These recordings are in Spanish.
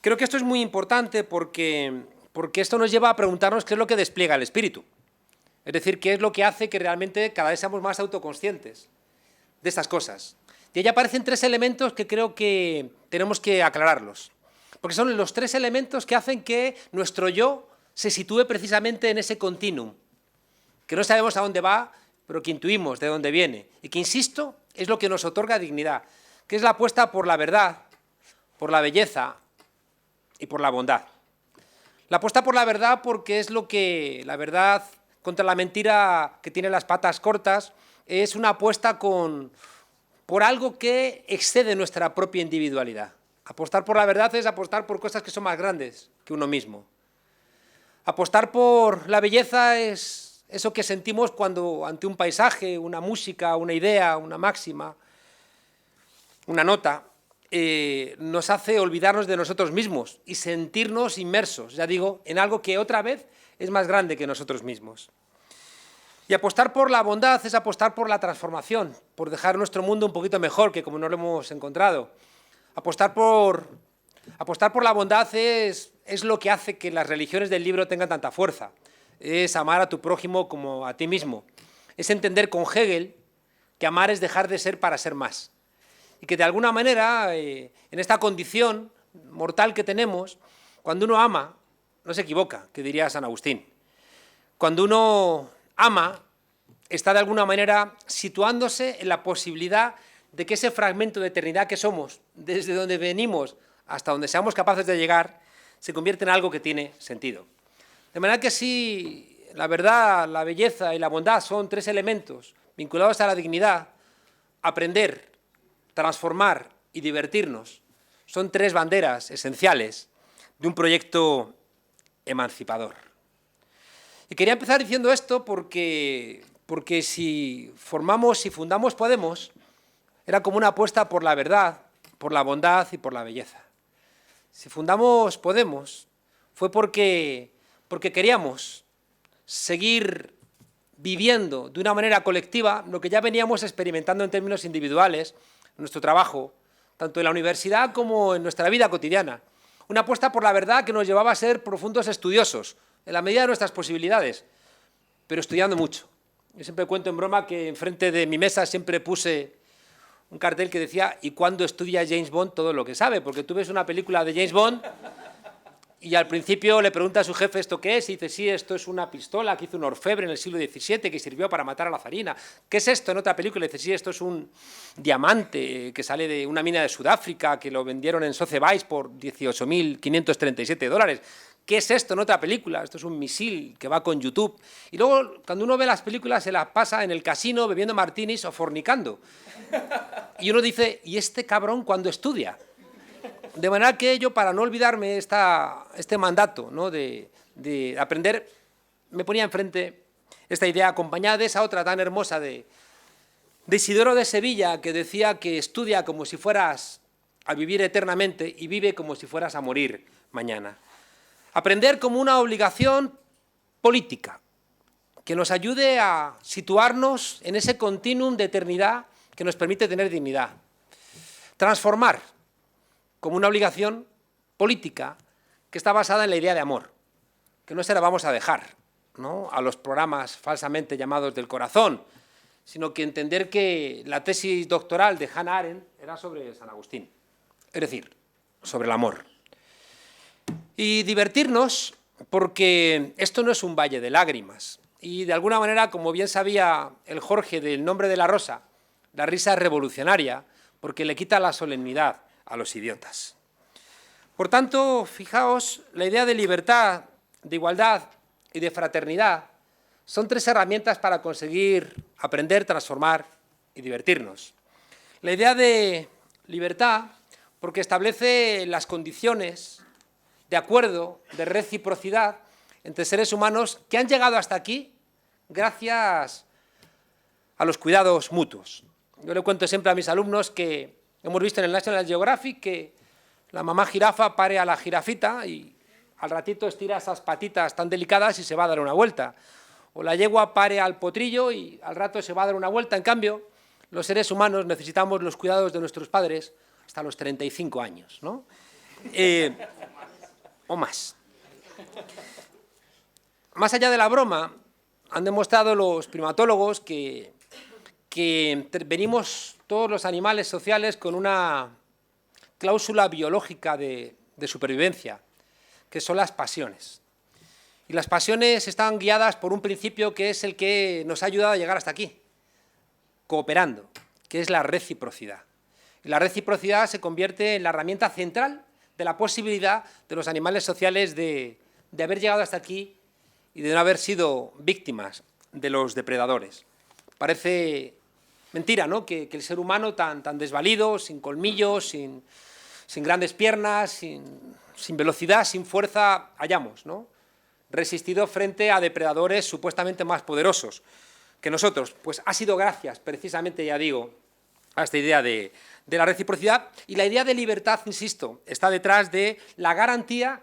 Creo que esto es muy importante porque esto nos lleva a preguntarnos qué es lo que despliega el espíritu. Es decir, qué es lo que hace que realmente cada vez seamos más autoconscientes de estas cosas. Y ahí aparecen tres elementos que creo que tenemos que aclararlos. Porque son los tres elementos que hacen que nuestro yo se sitúe precisamente en ese continuum. Que no sabemos a dónde va, pero que intuimos de dónde viene. Y que, insisto, es lo que nos otorga dignidad. Que es la apuesta por la verdad, por la belleza y por la bondad. La apuesta por la verdad porque es lo que la verdad contra la mentira que tiene las patas cortas es una apuesta por algo que excede nuestra propia individualidad. Apostar por la verdad es apostar por cosas que son más grandes que uno mismo. Apostar por la belleza es eso que sentimos cuando ante un paisaje, una música, una idea, una máxima, una nota, nos hace olvidarnos de nosotros mismos y sentirnos inmersos, ya digo, en algo que otra vez es más grande que nosotros mismos. Y apostar por la bondad es apostar por la transformación, por dejar nuestro mundo un poquito mejor que como no lo hemos encontrado. Apostar por la bondad es lo que hace que las religiones del libro tengan tanta fuerza. Es amar a tu prójimo como a ti mismo. Es entender con Hegel que amar es dejar de ser para ser más. Y que de alguna manera, en esta condición mortal que tenemos, cuando uno ama, no se equivoca, que diría San Agustín. Cuando uno ama, está de alguna manera situándose en la posibilidad de que ese fragmento de eternidad que somos, desde donde venimos hasta donde seamos capaces de llegar, se convierte en algo que tiene sentido. De manera que si la verdad, la belleza y la bondad son tres elementos vinculados a la dignidad, aprender, transformar y divertirnos son tres banderas esenciales de un proyecto emancipador. Y quería empezar diciendo esto porque si fundamos Podemos, era como una apuesta por la verdad, por la bondad y por la belleza. Si fundamos Podemos fue porque queríamos seguir viviendo de una manera colectiva lo que ya veníamos experimentando en términos individuales, en nuestro trabajo, tanto en la universidad como en nuestra vida cotidiana. Una apuesta por la verdad que nos llevaba a ser profundos estudiosos, en la medida de nuestras posibilidades, pero estudiando mucho. Yo siempre cuento en broma que enfrente de mi mesa siempre puse un cartel que decía «¿Y cuándo estudia James Bond todo lo que sabe?», porque tú ves una película de James Bond y al principio le pregunta a su jefe ¿esto qué es? Y dice, sí, esto es una pistola que hizo un orfebre en el siglo XVII que sirvió para matar a la zarina. ¿Qué es esto? En otra película dice, sí, esto es un diamante que sale de una mina de Sudáfrica que lo vendieron en Sotheby's por $18.537. ¿Qué es esto? En otra película, esto es un misil que va con YouTube. Y luego, cuando uno ve las películas, se las pasa en el casino bebiendo martinis o fornicando. Y uno dice, ¿y este cabrón cuándo estudia? De manera que yo, para no olvidarme este mandato, ¿no? de aprender, me ponía enfrente esta idea acompañada de esa otra tan hermosa de Isidoro de Sevilla, que decía que estudia como si fueras a vivir eternamente y vive como si fueras a morir mañana. Aprender como una obligación política que nos ayude a situarnos en ese continuum de eternidad que nos permite tener dignidad. Transformar como una obligación política que está basada en la idea de amor, que no se la vamos a dejar, ¿no?, a los programas falsamente llamados del corazón, sino que entender que la tesis doctoral de Hannah Arendt era sobre San Agustín, es decir, sobre el amor. Y divertirnos porque esto no es un valle de lágrimas. Y de alguna manera, como bien sabía el Jorge del Nombre de la Rosa, la risa es revolucionaria porque le quita la solemnidad a los idiotas. Por tanto, fijaos, la idea de libertad, de igualdad y de fraternidad son tres herramientas para conseguir aprender, transformar y divertirnos. La idea de libertad, porque establece las condiciones de acuerdo, de reciprocidad entre seres humanos que han llegado hasta aquí gracias a los cuidados mutuos. Yo le cuento siempre a mis alumnos que hemos visto en el National Geographic que la mamá jirafa pare a la jirafita y al ratito estira esas patitas tan delicadas y se va a dar una vuelta. O la yegua pare al potrillo y al rato se va a dar una vuelta. En cambio, los seres humanos necesitamos los cuidados de nuestros padres hasta los 35 años, ¿no? O más. Más allá de la broma, han demostrado los primatólogos que venimos todos los animales sociales con una cláusula biológica de supervivencia, que son las pasiones. Y las pasiones están guiadas por un principio que es el que nos ha ayudado a llegar hasta aquí, cooperando, que es la reciprocidad. Y la reciprocidad se convierte en la herramienta central de la posibilidad de los animales sociales de haber llegado hasta aquí y de no haber sido víctimas de los depredadores. Parece mentira, ¿no?, que el ser humano tan desvalido, sin colmillos, sin grandes piernas, sin velocidad, sin fuerza, hayamos, ¿no?, resistido frente a depredadores supuestamente más poderosos que nosotros. Pues ha sido gracias, precisamente, ya digo, a esta idea de la reciprocidad, y la idea de libertad, insisto, está detrás de la garantía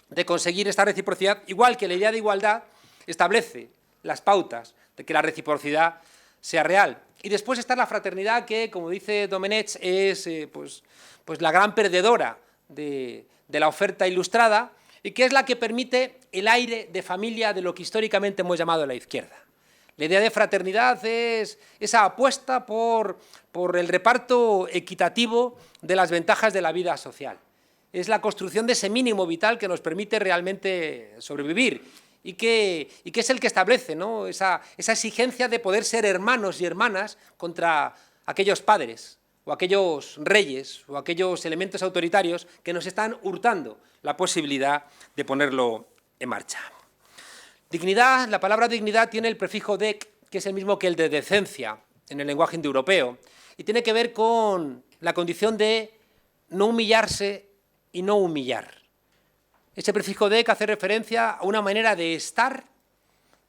de conseguir esta reciprocidad, igual que la idea de igualdad establece las pautas de que la reciprocidad sea real. Y después está la fraternidad que, como dice Domenech, es pues la gran perdedora de la oferta ilustrada y que es la que permite el aire de familia de lo que históricamente hemos llamado la izquierda. La idea de fraternidad es esa apuesta por el reparto equitativo de las ventajas de la vida social. Es la construcción de ese mínimo vital que nos permite realmente sobrevivir y que es el que establece, ¿no?, esa exigencia de poder ser hermanos y hermanas contra aquellos padres o aquellos reyes o aquellos elementos autoritarios que nos están hurtando la posibilidad de ponerlo en marcha. Dignidad, la palabra dignidad tiene el prefijo dec, que es el mismo que el de decencia en el lenguaje indoeuropeo, y tiene que ver con la condición de no humillarse y no humillar. Ese prefijo dec hace referencia a una manera de estar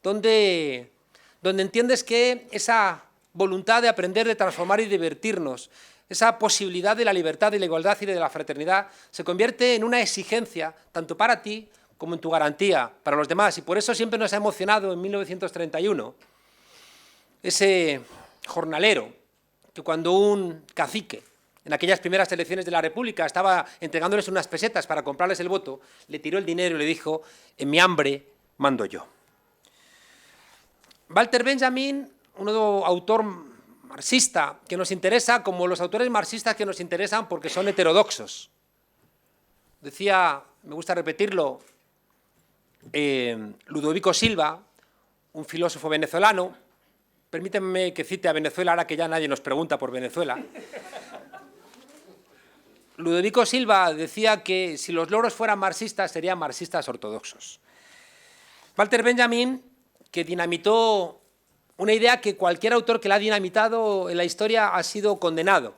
donde entiendes que esa voluntad de aprender, de transformar y divertirnos, esa posibilidad de la libertad, de la igualdad y de la fraternidad se convierte en una exigencia tanto para ti como en tu garantía para los demás. Y por eso siempre nos ha emocionado en 1931 ese jornalero que cuando un cacique en aquellas primeras elecciones de la República estaba entregándoles unas pesetas para comprarles el voto, le tiró el dinero y le dijo: en mi hambre mando yo. Walter Benjamin, un autor marxista que nos interesa, como los autores marxistas que nos interesan porque son heterodoxos. Decía, me gusta repetirlo, Ludovico Silva, un filósofo venezolano, permítanme que cite a Venezuela ahora que ya nadie nos pregunta por Venezuela. Ludovico Silva decía que si los loros fueran marxistas, serían marxistas ortodoxos. Walter Benjamin, que dinamitó una idea que cualquier autor que la ha dinamitado en la historia ha sido condenado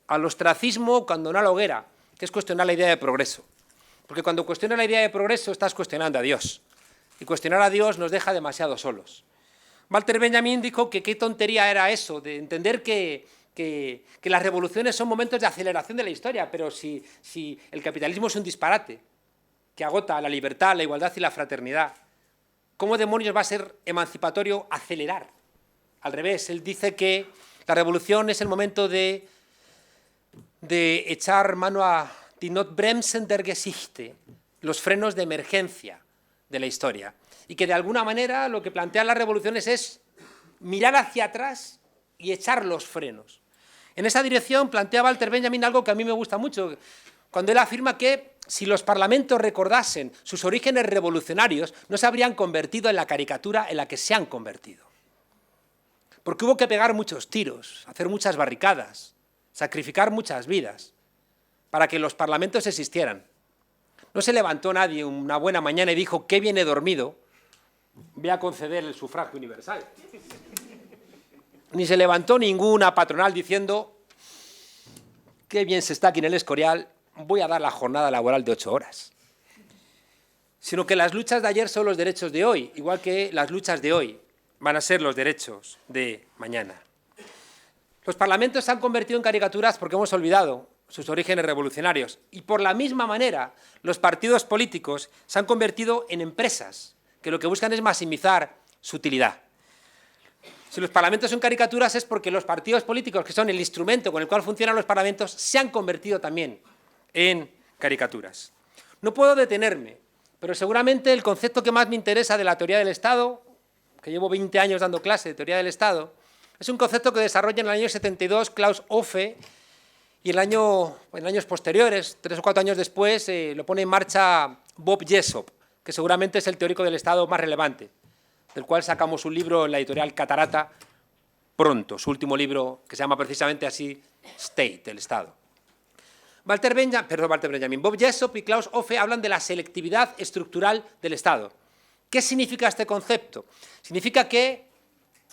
al ostracismo cuando no a la hoguera, que es cuestionar la idea de progreso. Porque cuando cuestionas la idea de progreso estás cuestionando a Dios. Y cuestionar a Dios nos deja demasiado solos. Walter Benjamin dijo que qué tontería era eso, de entender que las revoluciones son momentos de aceleración de la historia, pero si el capitalismo es un disparate que agota la libertad, la igualdad y la fraternidad, ¿cómo demonios va a ser emancipatorio acelerar? Al revés, él dice que la revolución es el momento de echar mano a die Notbremsen der Geschichte, los frenos de emergencia de la historia. Y que de alguna manera lo que plantean las revoluciones es mirar hacia atrás y echar los frenos. En esa dirección plantea Walter Benjamin algo que a mí me gusta mucho, cuando él afirma que si los parlamentos recordasen sus orígenes revolucionarios, no se habrían convertido en la caricatura en la que se han convertido. Porque hubo que pegar muchos tiros, hacer muchas barricadas, sacrificar muchas vidas para que los parlamentos existieran. No se levantó nadie una buena mañana y dijo: qué bien he dormido, voy a conceder el sufragio universal. Ni se levantó ninguna patronal diciendo: qué bien se está aquí en el Escorial, voy a dar la jornada laboral de 8 horas. Sino que las luchas de ayer son los derechos de hoy, igual que las luchas de hoy van a ser los derechos de mañana. Los parlamentos se han convertido en caricaturas porque hemos olvidado sus orígenes revolucionarios. Y por la misma manera, los partidos políticos se han convertido en empresas que lo que buscan es maximizar su utilidad. Si los parlamentos son caricaturas es porque los partidos políticos, que son el instrumento con el cual funcionan los parlamentos, se han convertido también en caricaturas. No puedo detenerme, pero seguramente el concepto que más me interesa de la teoría del Estado, que llevo 20 años dando clase de teoría del Estado, es un concepto que desarrolla en el año 72 Klaus Offe y en años posteriores, 3 o 4 años después, lo pone en marcha Bob Jessop, que seguramente es el teórico del Estado más relevante, del cual sacamos un libro en la editorial Catarata pronto, su último libro que se llama precisamente así, State, el Estado. Bob Jessop y Klaus Offe hablan de la selectividad estructural del Estado. ¿Qué significa este concepto? Significa que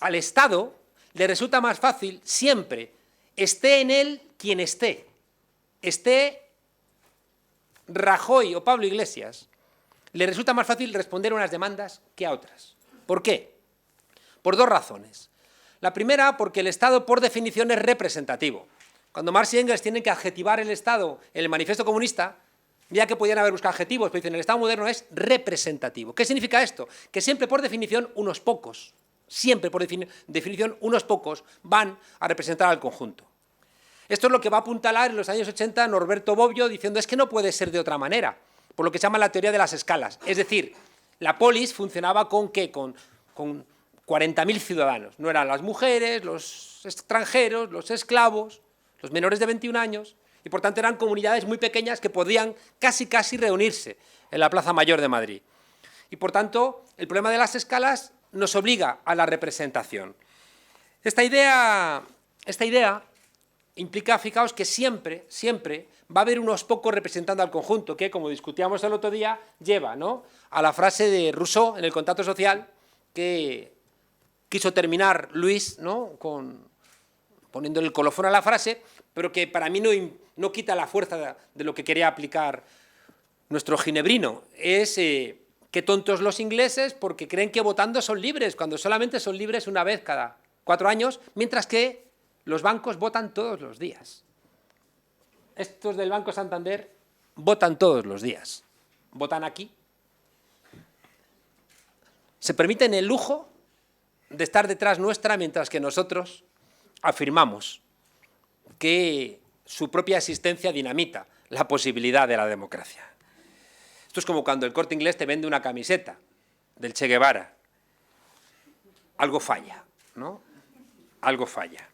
al Estado le resulta más fácil siempre, esté en él quien esté Rajoy o Pablo Iglesias, le resulta más fácil responder a unas demandas que a otras. ¿Por qué? Por dos razones. La primera, porque el Estado, por definición, es representativo. Cuando Marx y Engels tienen que adjetivar el Estado en el Manifiesto Comunista, ya que podían haber buscado adjetivos, pero dicen el Estado moderno es representativo. ¿Qué significa esto? Que siempre, por definición, unos pocos, siempre, por definición, unos pocos van a representar al conjunto. Esto es lo que va a apuntalar en los años 80 Norberto Bobbio diciendo es que no puede ser de otra manera, por lo que se llama la teoría de las escalas. Es decir, la polis funcionaba ¿con qué? Con 40.000 ciudadanos. No eran las mujeres, los extranjeros, los esclavos, los menores de 21 años, y por tanto eran comunidades muy pequeñas que podían casi reunirse en la Plaza Mayor de Madrid. Y por tanto, el problema de las escalas nos obliga a la representación. Esta idea implica, fijaos, que siempre va a haber unos pocos representando al conjunto, que, como discutíamos el otro día, lleva, ¿no?, a la frase de Rousseau en el Contrato Social, que quiso terminar Luis, ¿no?, poniendo el colofón a la frase, pero que para mí no quita la fuerza de lo que quería aplicar nuestro ginebrino. Es qué tontos los ingleses porque creen que votando son libres, cuando solamente son libres una vez cada 4 años, mientras que los bancos votan todos los días. Estos del Banco Santander votan todos los días. Votan aquí. Se permiten el lujo de estar detrás nuestra mientras que nosotros afirmamos que su propia existencia dinamita la posibilidad de la democracia. Esto es como cuando el Corte Inglés te vende una camiseta del Che Guevara. Algo falla, ¿no? Algo falla.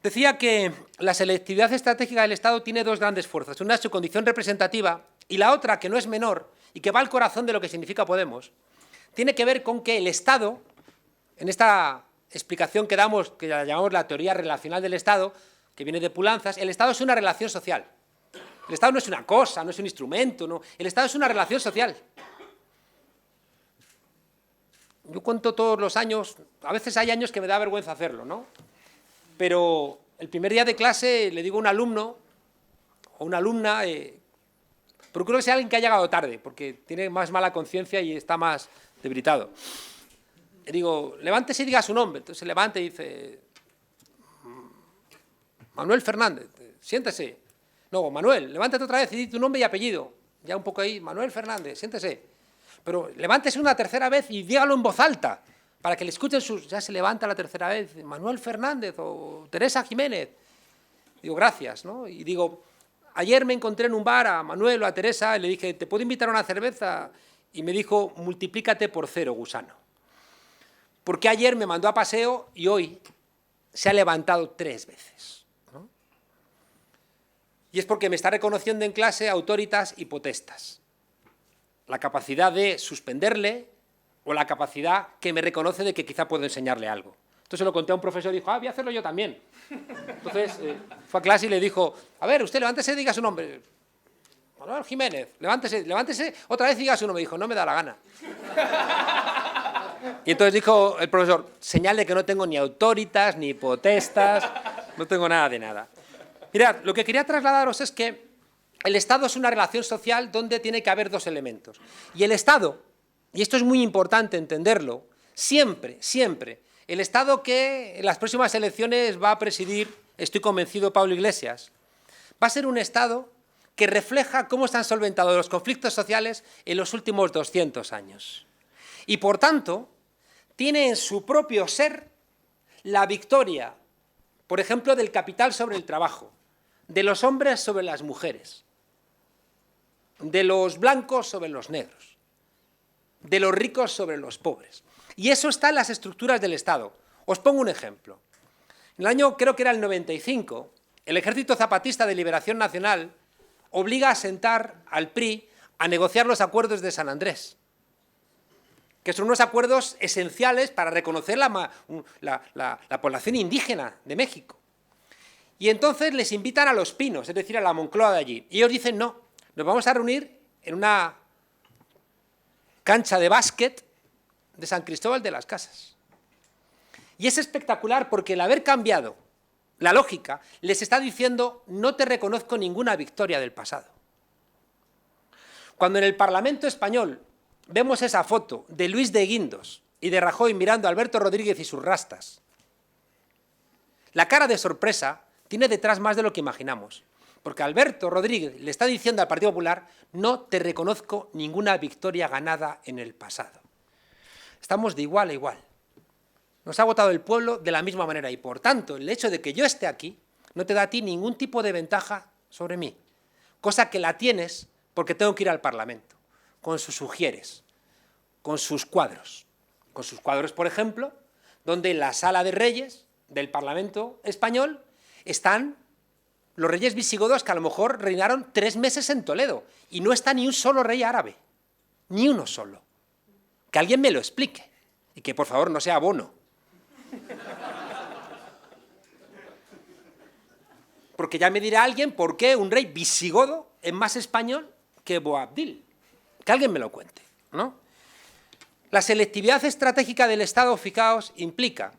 Decía que la selectividad estratégica del Estado tiene dos grandes fuerzas. Una es su condición representativa y la otra, que no es menor y que va al corazón de lo que significa Podemos, tiene que ver con que el Estado, en esta explicación que damos, que la llamamos la teoría relacional del Estado, que viene de Pulanzas, el Estado es una relación social. El Estado no es una cosa, no es un instrumento, no. El Estado es una relación social. Yo cuento todos los años, a veces hay años que me da vergüenza hacerlo, ¿no? Pero el primer día de clase le digo a un alumno o una alumna, procuro que sea alguien que ha llegado tarde, porque tiene más mala conciencia y está más debilitado. Le digo, levántese y diga su nombre. Entonces se levanta y dice, Manuel Fernández, siéntese. No, Manuel, levántate otra vez y di tu nombre y apellido. Ya un poco ahí, Manuel Fernández, siéntese. Pero levántese una tercera vez y dígalo en voz alta, para que le escuchen sus... Ya se levanta la tercera vez, Manuel Fernández o Teresa Jiménez. Digo, gracias, ¿no? Y digo, ayer me encontré en un bar a Manuel o a Teresa y le dije, ¿te puedo invitar a una cerveza? Y me dijo, multiplícate por 0, gusano. Porque ayer me mandó a paseo y hoy se ha levantado 3 veces, ¿no? Y es porque me está reconociendo en clase autoritas y potestas. La capacidad de suspenderle o la capacidad que me reconoce de que quizá puedo enseñarle algo. Entonces se lo conté a un profesor y dijo, voy a hacerlo yo también. Entonces fue a clase y le dijo, a ver, usted levántese y diga su nombre. Manuel Jiménez, levántese otra vez y diga su nombre. Dijo, no me da la gana. Y entonces dijo el profesor, señal de que no tengo ni autoritas, ni potestas, no tengo nada de nada. Mirad, lo que quería trasladaros es que el Estado es una relación social donde tiene que haber 2 elementos. Y el Estado, y esto es muy importante entenderlo, siempre, el Estado que en las próximas elecciones va a presidir, estoy convencido, Pablo Iglesias, va a ser un Estado que refleja cómo se han solventado los conflictos sociales en los últimos 200 años. Y por tanto, tiene en su propio ser la victoria, por ejemplo, del capital sobre el trabajo, de los hombres sobre las mujeres, de los blancos sobre los negros, de los ricos sobre los pobres. Y eso está en las estructuras del Estado. Os pongo un ejemplo. En el año, creo que era el 95, el Ejército Zapatista de Liberación Nacional obliga a sentar al PRI a negociar los acuerdos de San Andrés, que son unos acuerdos esenciales para reconocer la población indígena de México. Y entonces les invitan a Los Pinos, es decir, a la Moncloa de allí. Y ellos dicen, no, nos vamos a reunir en una cancha de básquet de San Cristóbal de las Casas. Y es espectacular porque el haber cambiado la lógica les está diciendo, no te reconozco ninguna victoria del pasado. Cuando en el Parlamento español vemos esa foto de Luis de Guindos y de Rajoy mirando a Alberto Rodríguez y sus rastas, la cara de sorpresa tiene detrás más de lo que imaginamos, porque Alberto Rodríguez le está diciendo al Partido Popular, no te reconozco ninguna victoria ganada en el pasado. Estamos de igual a igual. Nos ha votado el pueblo de la misma manera y, por tanto, el hecho de que yo esté aquí no te da a ti ningún tipo de ventaja sobre mí, cosa que la tienes porque tengo que ir al Parlamento, con sus sugieres, con sus cuadros. Con sus cuadros, por ejemplo, donde en la sala de reyes del Parlamento español están los reyes visigodos que a lo mejor reinaron 3 meses en Toledo y no está ni un solo rey árabe, ni uno solo. Que alguien me lo explique y que por favor no sea Bono. Porque ya me dirá alguien por qué un rey visigodo es más español que Boabdil. Que alguien me lo cuente, ¿no? La selectividad estratégica del Estado, fijaos, implica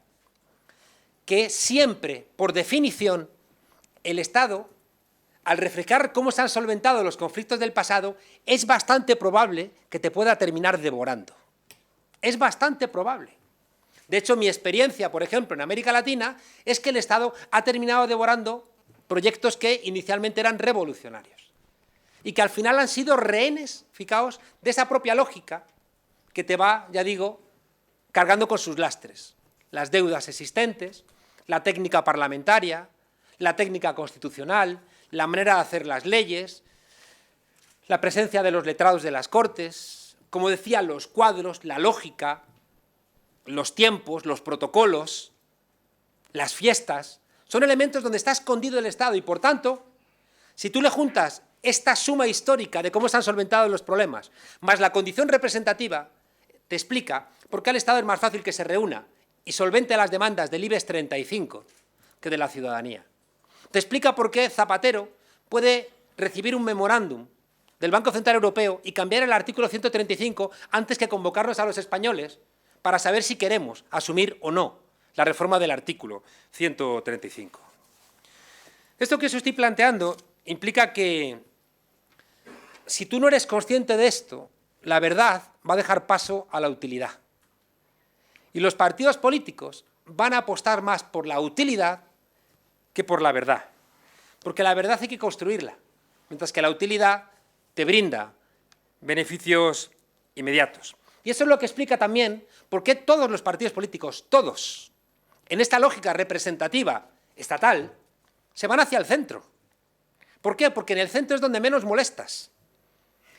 que siempre, por definición, el Estado, al reflejar cómo se han solventado los conflictos del pasado, es bastante probable que te pueda terminar devorando. Es bastante probable. De hecho, mi experiencia, por ejemplo, en América Latina, es que el Estado ha terminado devorando proyectos que inicialmente eran revolucionarios y que al final han sido rehenes, fijaos, de esa propia lógica que te va, ya digo, cargando con sus lastres. Las deudas existentes, la técnica parlamentaria, la técnica constitucional, la manera de hacer las leyes, la presencia de los letrados de las Cortes, como decía, los cuadros, la lógica, los tiempos, los protocolos, las fiestas, son elementos donde está escondido el Estado y, por tanto, si tú le juntas esta suma histórica de cómo se han solventado los problemas, más la condición representativa, te explica por qué al Estado es más fácil que se reúna y solvente las demandas del IBEX 35 que de la ciudadanía. Te explica por qué Zapatero puede recibir un memorándum del Banco Central Europeo y cambiar el artículo 135 antes que convocarnos a los españoles para saber si queremos asumir o no la reforma del artículo 135. Esto que os estoy planteando implica que si tú no eres consciente de esto, la verdad va a dejar paso a la utilidad. Y los partidos políticos van a apostar más por la utilidad que por la verdad. Porque la verdad hay que construirla, mientras que la utilidad te brinda beneficios inmediatos. Y eso es lo que explica también por qué todos los partidos políticos, todos, en esta lógica representativa estatal, se van hacia el centro. ¿Por qué? Porque en el centro es donde menos molestas.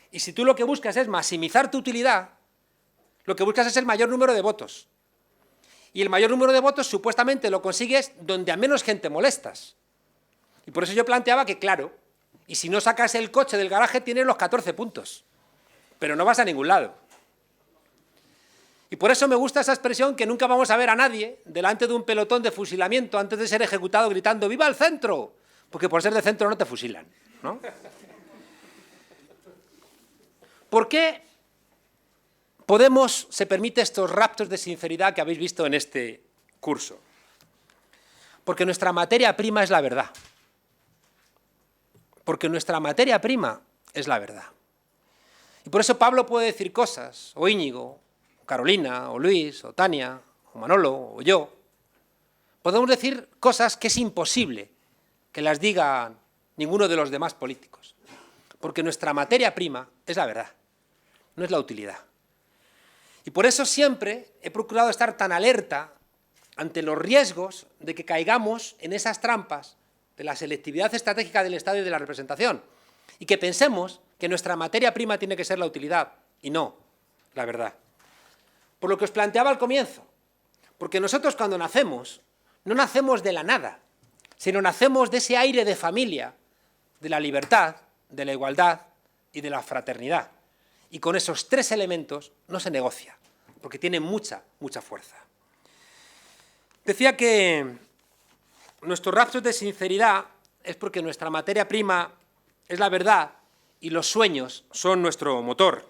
Y si tú lo que buscas es maximizar tu utilidad, lo que buscas es el mayor número de votos. Y el mayor número de votos supuestamente lo consigues donde a menos gente molestas. Y por eso yo planteaba que, claro, y si no sacas el coche del garaje tienes los 14 puntos, pero no vas a ningún lado. Y por eso me gusta esa expresión que nunca vamos a ver a nadie delante de un pelotón de fusilamiento antes de ser ejecutado gritando ¡viva el centro! Porque por ser de centro no te fusilan, ¿no? ¿Por qué Podemos se permite estos raptos de sinceridad que habéis visto en este curso? Porque nuestra materia prima es la verdad. Porque nuestra materia prima es la verdad. Y por eso Pablo puede decir cosas, o Íñigo, o Carolina, o Luis, o Tania, o Manolo, o yo. Podemos decir cosas que es imposible que las diga ninguno de los demás políticos. Porque nuestra materia prima es la verdad, no es la utilidad. Y por eso siempre he procurado estar tan alerta ante los riesgos de que caigamos en esas trampas de la selectividad estratégica del Estado y de la representación, y que pensemos que nuestra materia prima tiene que ser la utilidad, y no la verdad. Por lo que os planteaba al comienzo, porque nosotros cuando nacemos, no nacemos de la nada, sino nacemos de ese aire de familia, de la libertad, de la igualdad y de la fraternidad. Y con esos tres elementos no se negocia, porque tiene mucha fuerza. Decía que nuestros rastros de sinceridad es porque nuestra materia prima es la verdad y los sueños son nuestro motor.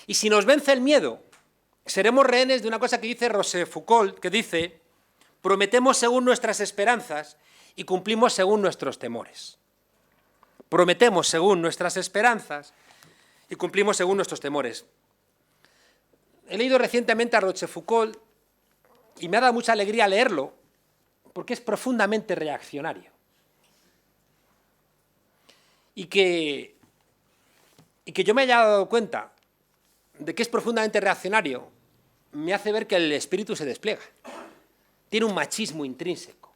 Y si nos vence el miedo, seremos rehenes de una cosa que dice Rochefoucauld, que dice: prometemos según nuestras esperanzas y cumplimos según nuestros temores. Prometemos según nuestras esperanzas y cumplimos según nuestros temores. He leído recientemente a Rochefoucauld y me ha dado mucha alegría leerlo, porque es profundamente reaccionario. Y que yo me haya dado cuenta de que es profundamente reaccionario me hace ver que el espíritu se despliega. Tiene un machismo intrínseco.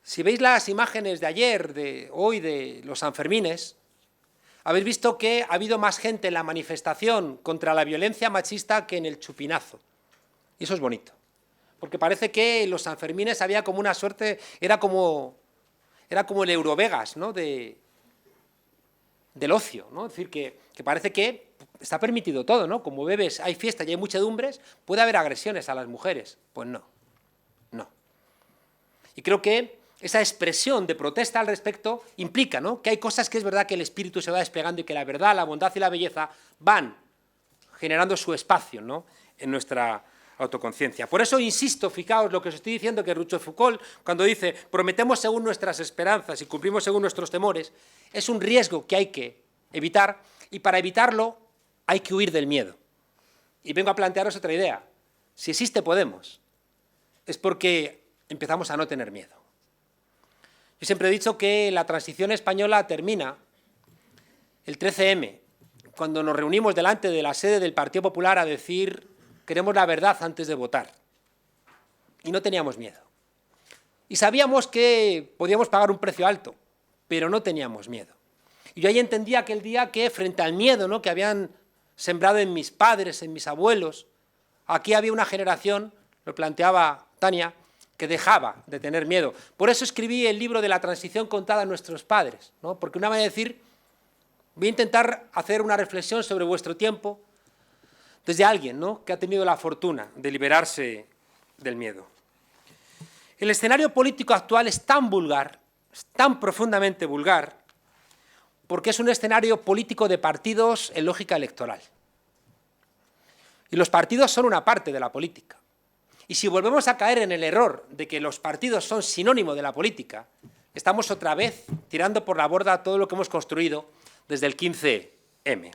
Si veis las imágenes de ayer, de hoy, de los Sanfermines, habéis visto que ha habido más gente en la manifestación contra la violencia machista que en el chupinazo. Y eso es bonito, porque parece que en los Sanfermines había como una suerte, era como el Eurovegas, ¿no?, del ocio, ¿no? Es decir, que parece que está permitido todo, ¿no? Como bebes, hay fiesta y hay muchedumbres, puede haber agresiones a las mujeres. Pues no. Y creo que esa expresión de protesta al respecto implica, ¿no?, que hay cosas que es verdad que el espíritu se va desplegando y que la verdad, la bondad y la belleza van generando su espacio, ¿no?, en nuestra autoconciencia. Por eso insisto, fijaos lo que os estoy diciendo, que Rochefoucauld, cuando dice prometemos según nuestras esperanzas y cumplimos según nuestros temores, es un riesgo que hay que evitar, y para evitarlo hay que huir del miedo. Y vengo a plantearos otra idea. Si existe Podemos, es porque empezamos a no tener miedo. Yo siempre he dicho que la transición española termina el 13M, cuando nos reunimos delante de la sede del Partido Popular a decir: queremos la verdad antes de votar. Y no teníamos miedo. Y sabíamos que podíamos pagar un precio alto, pero no teníamos miedo. Y yo ahí entendía aquel día que frente al miedo, ¿no?, que habían sembrado en mis padres, en mis abuelos, aquí había una generación, lo planteaba Tania, que dejaba de tener miedo. Por eso escribí el libro de la transición contada a nuestros padres, ¿no?, porque una manera de decir, voy a intentar hacer una reflexión sobre vuestro tiempo desde alguien, ¿no?, que ha tenido la fortuna de liberarse del miedo. El escenario político actual es tan vulgar, es tan profundamente vulgar, porque es un escenario político de partidos en lógica electoral. Y los partidos son una parte de la política. Y si volvemos a caer en el error de que los partidos son sinónimo de la política, estamos otra vez tirando por la borda todo lo que hemos construido desde el 15M.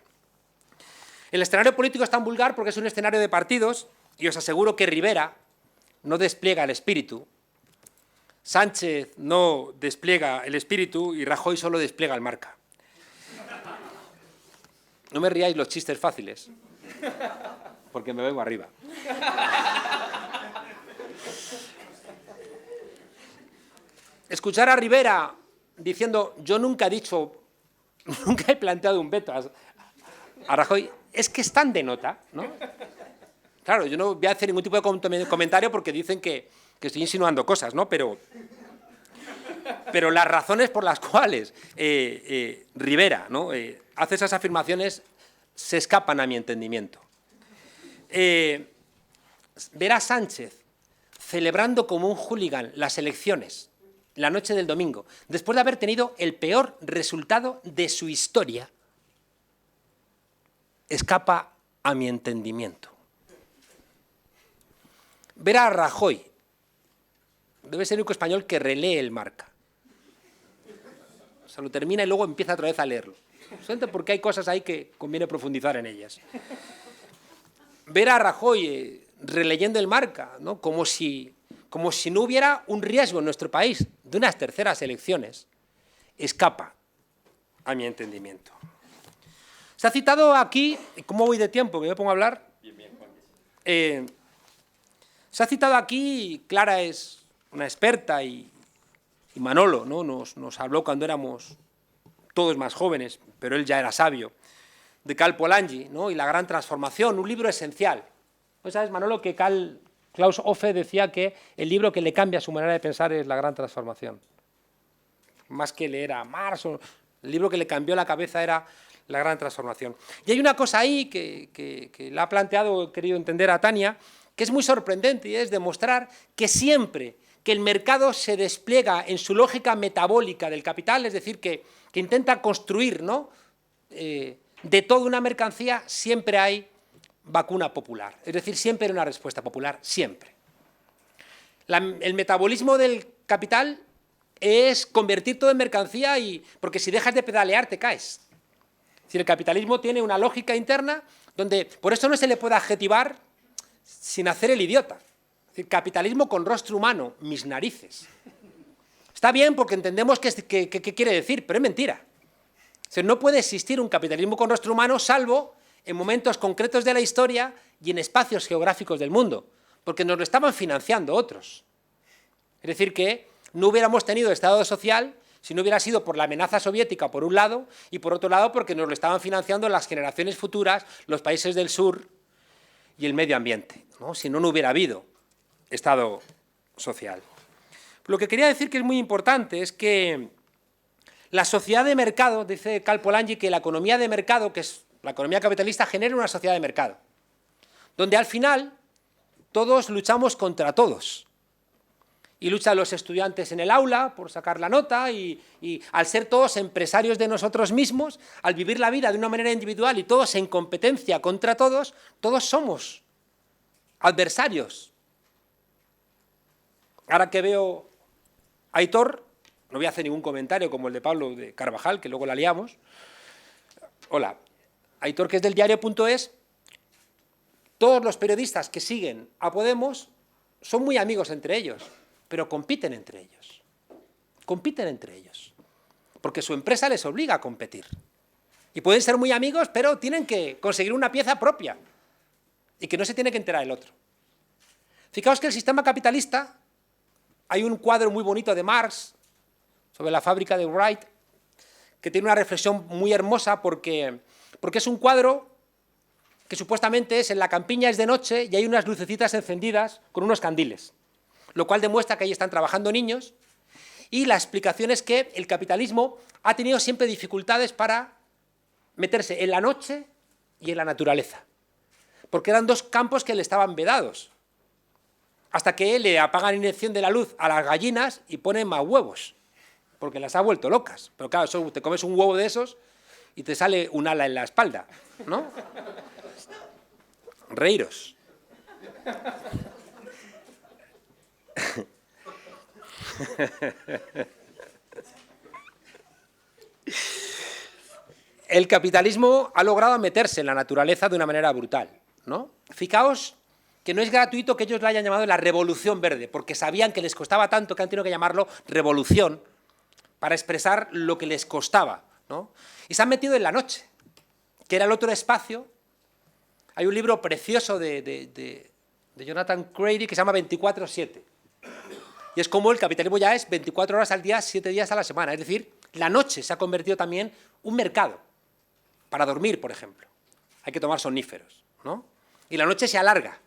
El escenario político es tan vulgar porque es un escenario de partidos, y os aseguro que Rivera no despliega el espíritu, Sánchez no despliega el espíritu y Rajoy solo despliega el marca. No me riáis los chistes fáciles, porque me vengo arriba. Escuchar a Rivera diciendo: yo nunca he dicho, nunca he planteado un veto a Rajoy, es que están de nota, ¿no? Claro, yo no voy a hacer ningún tipo de comentario porque dicen que estoy insinuando cosas, ¿no? Pero las razones por las cuales Rivera, ¿no?, hace esas afirmaciones se escapan a mi entendimiento. Ver a Sánchez celebrando como un hooligan las elecciones la noche del domingo, después de haber tenido el peor resultado de su historia, escapa a mi entendimiento. Ver a Rajoy, debe ser el único español que relee el marca. O sea, lo termina y luego empieza otra vez a leerlo. Porque hay cosas ahí que conviene profundizar en ellas. Ver a Rajoy releyendo el marca, ¿no?, como si no hubiera un riesgo en nuestro país de unas terceras elecciones, escapa a mi entendimiento. Se ha citado aquí, ¿cómo voy de tiempo? ¿Que me pongo a hablar? Bien, Juan. Se ha citado aquí, clara es una experta, y Manolo, ¿no? nos habló cuando éramos todos más jóvenes, pero él ya era sabio, de Karl Polanyi, ¿no? Y la gran transformación, un libro esencial. Pues sabes, Manolo, que Klaus Offe decía que el libro que le cambia su manera de pensar es La gran transformación. Más que leer a Marx, el libro que le cambió la cabeza era La gran transformación. Y hay una cosa ahí que la ha planteado, he querido entender a Tania, que es muy sorprendente, y es demostrar que siempre que el mercado se despliega en su lógica metabólica del capital, es decir, que intenta construir, ¿no? De toda una mercancía, siempre hay vacuna popular, es decir, siempre hay una respuesta popular, siempre. El metabolismo del capital es convertir todo en mercancía, porque si dejas de pedalear te caes. Es decir, el capitalismo tiene una lógica interna donde, por eso no se le puede adjetivar sin hacer el idiota. Es decir, capitalismo con rostro humano, mis narices. Está bien porque entendemos qué quiere decir, pero es mentira. O sea, no puede existir un capitalismo con rostro humano salvo en momentos concretos de la historia y en espacios geográficos del mundo, porque nos lo estaban financiando otros. Es decir, que no hubiéramos tenido Estado social si no hubiera sido por la amenaza soviética por un lado y por otro lado porque nos lo estaban financiando las generaciones futuras, los países del sur y el medio ambiente, ¿no? Si no, no hubiera habido Estado social. Lo que quería decir que es muy importante es que la sociedad de mercado, dice Karl Polanyi, que la economía de mercado, que es la economía capitalista, genera una sociedad de mercado, donde al final todos luchamos contra todos. Y luchan los estudiantes en el aula por sacar la nota y al ser todos empresarios de nosotros mismos, al vivir la vida de una manera individual y todos en competencia contra todos, todos somos adversarios. Ahora que veo a Aitor, no voy a hacer ningún comentario como el de Pablo de Carvajal, que luego la liamos. Hola, Aitor, que es del diario.es, todos los periodistas que siguen a Podemos son muy amigos entre ellos, pero compiten entre ellos. Compiten entre ellos. Porque su empresa les obliga a competir. Y pueden ser muy amigos, pero tienen que conseguir una pieza propia y que no se tiene que enterar el otro. Fijaos que el sistema capitalista, hay un cuadro muy bonito de Marx sobre la fábrica de Wright, que tiene una reflexión muy hermosa porque es un cuadro que supuestamente es en la campiña, es de noche y hay unas lucecitas encendidas con unos candiles, lo cual demuestra que ahí están trabajando niños, y la explicación es que el capitalismo ha tenido siempre dificultades para meterse en la noche y en la naturaleza, porque eran dos campos que le estaban vedados, hasta que le apagan inyección de la luz a las gallinas y ponen más huevos, porque las ha vuelto locas. Pero claro, te comes un huevo de esos y te sale un ala en la espalda, ¿no? Reíros. El capitalismo ha logrado meterse en la naturaleza de una manera brutal, ¿no? Fijaos que no es gratuito que ellos la hayan llamado la revolución verde, porque sabían que les costaba tanto que han tenido que llamarlo revolución para expresar lo que les costaba, ¿no? Y se han metido en la noche, que era el otro espacio. Hay un libro precioso de Jonathan Crady que se llama 24/7. Y es como el capitalismo ya es 24 horas al día, 7 días a la semana. Es decir, la noche se ha convertido también en un mercado para dormir, por ejemplo. Hay que tomar somníferos, ¿no? Y la noche se alarga,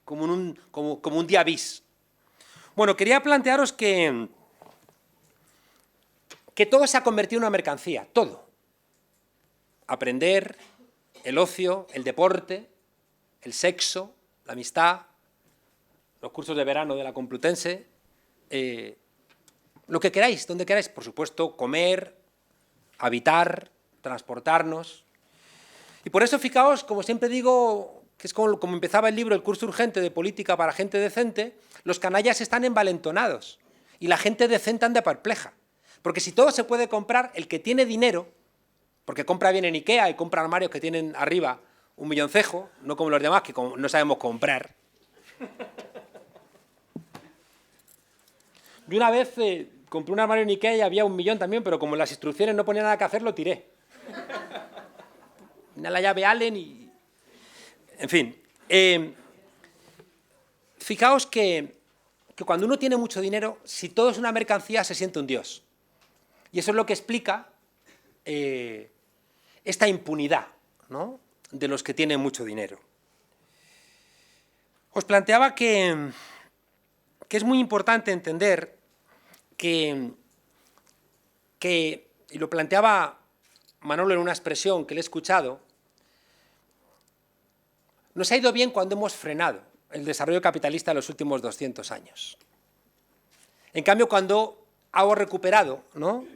como un día bis. Bueno, quería plantearos que todo se ha convertido en una mercancía, todo. Aprender, el ocio, el deporte, el sexo, la amistad, los cursos de verano de la Complutense, lo que queráis, donde queráis, por supuesto, comer, habitar, transportarnos. Y por eso, fijaos, como siempre digo, que es como empezaba el libro, el curso urgente de política para gente decente, los canallas están envalentonados y la gente decente anda perpleja. Porque si todo se puede comprar, el que tiene dinero, porque compra bien en Ikea y compra armarios que tienen arriba un milloncejo, no como los demás que no sabemos comprar. Yo una vez compré un armario en Ikea y había 1 millón también, pero como en las instrucciones no ponía nada que hacer, lo tiré. Tenía la llave Allen y... En fin. Fijaos que que cuando uno tiene mucho dinero, si todo es una mercancía, se siente un dios. Y eso es lo que explica esta impunidad, ¿no?, de los que tienen mucho dinero. Os planteaba que es muy importante entender que, y lo planteaba Manolo en una expresión que le he escuchado, nos ha ido bien cuando hemos frenado el desarrollo capitalista en los últimos 200 años. En cambio, cuando ha recuperado, ¿no?,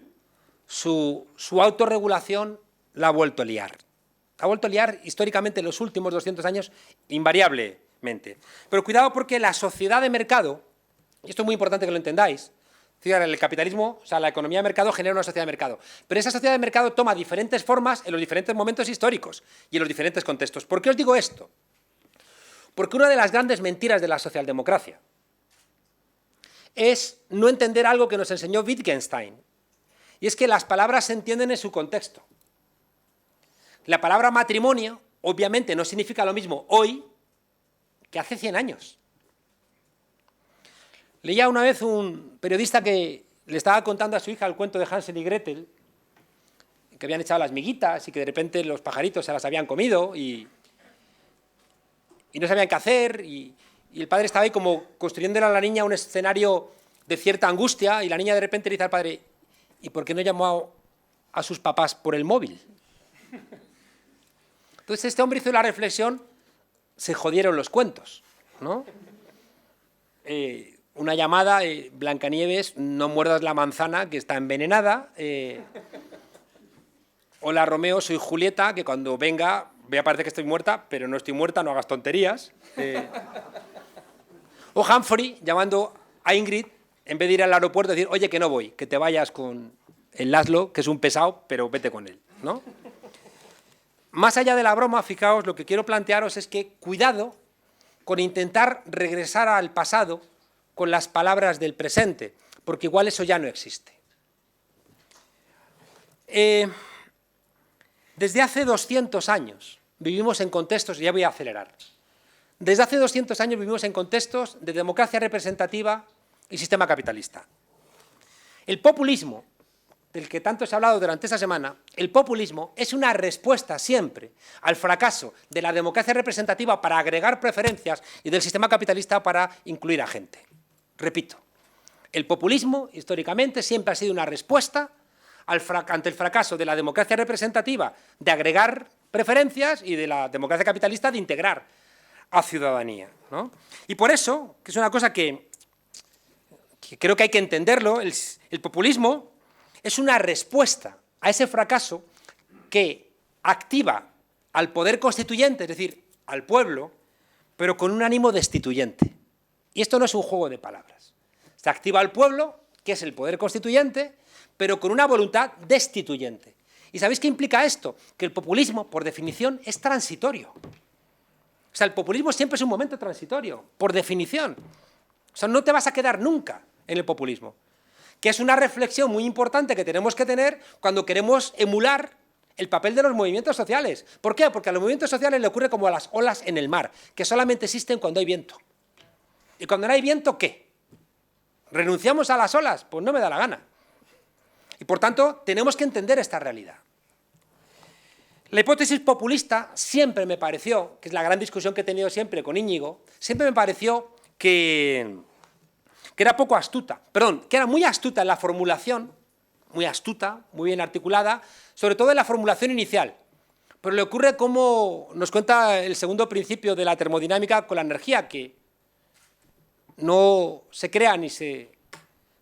su autorregulación, la ha vuelto a liar. Ha vuelto a liar históricamente en los últimos 200 años invariablemente. Pero cuidado, porque la sociedad de mercado, y esto es muy importante que lo entendáis, el capitalismo, o sea, la economía de mercado genera una sociedad de mercado, pero esa sociedad de mercado toma diferentes formas en los diferentes momentos históricos y en los diferentes contextos. ¿Por qué os digo esto? Porque una de las grandes mentiras de la socialdemocracia es no entender algo que nos enseñó Wittgenstein, y es que las palabras se entienden en su contexto. La palabra matrimonio, obviamente, no significa lo mismo hoy que hace 100 años. Leía una vez un periodista que le estaba contando a su hija el cuento de Hansel y Gretel, que habían echado las miguitas y que de repente los pajaritos se las habían comido y no sabían qué hacer, y el padre estaba ahí como construyéndole a la niña un escenario de cierta angustia, y la niña de repente le dice al padre: ¿y por qué no llamó a sus papás por el móvil? Entonces este hombre hizo la reflexión: se jodieron los cuentos, ¿no? Una llamada, Blancanieves, no muerdas la manzana que está envenenada. Hola Romeo, soy Julieta, que cuando venga, vea, parece que estoy muerta, pero no estoy muerta, no hagas tonterías. O Humphrey llamando a Ingrid, en vez de ir al aeropuerto, decir: oye, que no voy, que te vayas con el Laszlo, que es un pesado, pero vete con él, ¿no? Más allá de la broma, fijaos, lo que quiero plantearos es que cuidado con intentar regresar al pasado con las palabras del presente, porque igual eso ya no existe. Desde hace 200 años vivimos en contextos, ya voy a acelerar, desde hace 200 años vivimos en contextos de democracia representativa y sistema capitalista. El populismo, del que tanto se ha hablado durante esta semana, el populismo es una respuesta siempre al fracaso de la democracia representativa para agregar preferencias y del sistema capitalista para incluir a gente. Repito, el populismo históricamente siempre ha sido una respuesta ante el fracaso de la democracia representativa de agregar preferencias y de la democracia capitalista de integrar a ciudadanía, ¿no? Y por eso, que es una cosa que creo que hay que entenderlo, el populismo es una respuesta a ese fracaso que activa al poder constituyente, es decir, al pueblo, pero con un ánimo destituyente. Y esto no es un juego de palabras. Se activa al pueblo, que es el poder constituyente, pero con una voluntad destituyente. ¿Y sabéis qué implica esto? Que el populismo, por definición, es transitorio. O sea, el populismo siempre es un momento transitorio, por definición. O sea, no te vas a quedar nunca en el populismo, que es una reflexión muy importante que tenemos que tener cuando queremos emular el papel de los movimientos sociales. ¿Por qué? Porque a los movimientos sociales le ocurre como a las olas en el mar, que solamente existen cuando hay viento. ¿Y cuando no hay viento, qué? ¿Renunciamos a las olas? Pues no me da la gana. Y por tanto, tenemos que entender esta realidad. La hipótesis populista siempre me pareció, que es la gran discusión que he tenido siempre con Íñigo, siempre me pareció que era poco astuta, perdón, que era muy astuta en la formulación, muy astuta, muy bien articulada, sobre todo en la formulación inicial. Pero le ocurre como nos cuenta el segundo principio de la termodinámica con la energía, que no se crea ni se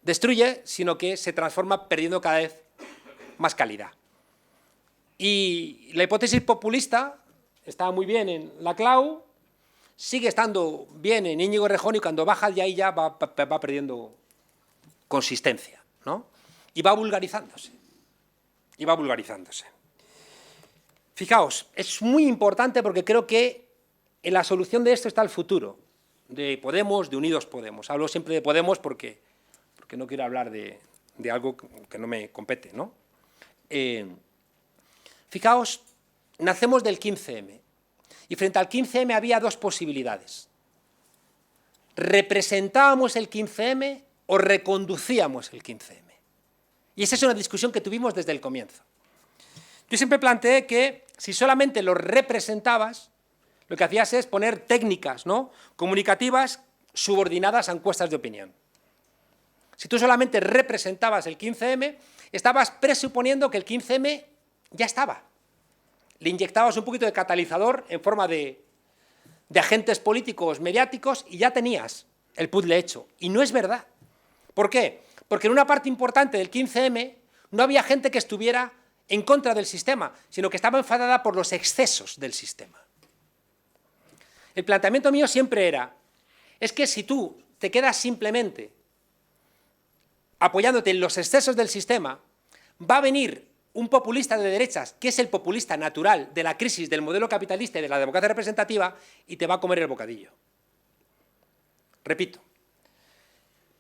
destruye, sino que se transforma perdiendo cada vez más calidad. Y la hipótesis populista está muy bien en Laclau, sigue estando bien en Íñigo Errejón, y cuando baja de ahí ya va perdiendo consistencia, ¿no? Y va vulgarizándose. Y va vulgarizándose. Fijaos, es muy importante porque creo que en la solución de esto está el futuro de Podemos, de Unidos Podemos. Hablo siempre de Podemos porque no quiero hablar de algo que no me compete, ¿no? Fijaos, nacemos del 15M. Y frente al 15M había dos posibilidades. ¿representábamos el 15M o reconducíamos el 15M? Y esa es una discusión que tuvimos desde el comienzo. Yo siempre planteé que si solamente lo representabas, lo que hacías es poner técnicas, ¿no?, comunicativas subordinadas a encuestas de opinión. Si tú solamente representabas el 15M, estabas presuponiendo que el 15M ya estaba. Le inyectabas un poquito de catalizador en forma de agentes políticos mediáticos y ya tenías el puzzle hecho. Y no es verdad. ¿Por qué? Porque en una parte importante del 15M no había gente que estuviera en contra del sistema, sino que estaba enfadada por los excesos del sistema. El planteamiento mío siempre era, es que si tú te quedas simplemente apoyándote en los excesos del sistema, va a venir un populista de derechas, que es el populista natural de la crisis del modelo capitalista y de la democracia representativa, y te va a comer el bocadillo. Repito,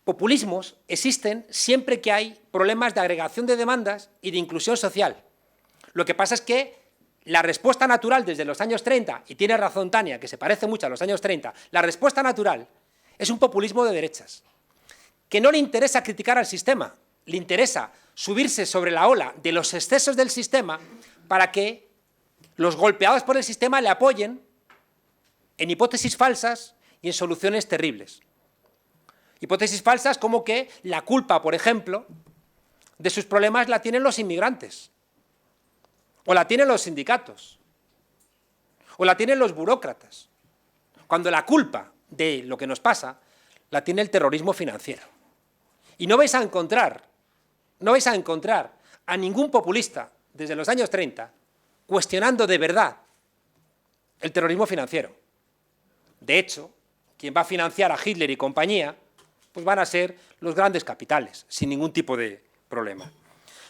populismos existen siempre que hay problemas de agregación de demandas y de inclusión social. Lo que pasa es que la respuesta natural desde los años 30, y tiene razón Tania, que se parece mucho a los años 30, la respuesta natural es un populismo de derechas, que no le interesa criticar al sistema, le interesa subirse sobre la ola de los excesos del sistema para que los golpeados por el sistema le apoyen en hipótesis falsas y en soluciones terribles. Hipótesis falsas como que la culpa, por ejemplo, de sus problemas la tienen los inmigrantes, o la tienen los sindicatos, o la tienen los burócratas, cuando la culpa de lo que nos pasa la tiene el terrorismo financiero. Y no vais a encontrar a ningún populista desde los años 30 cuestionando de verdad el terrorismo financiero. De hecho, quien va a financiar a Hitler y compañía, pues van a ser los grandes capitales, sin ningún tipo de problema.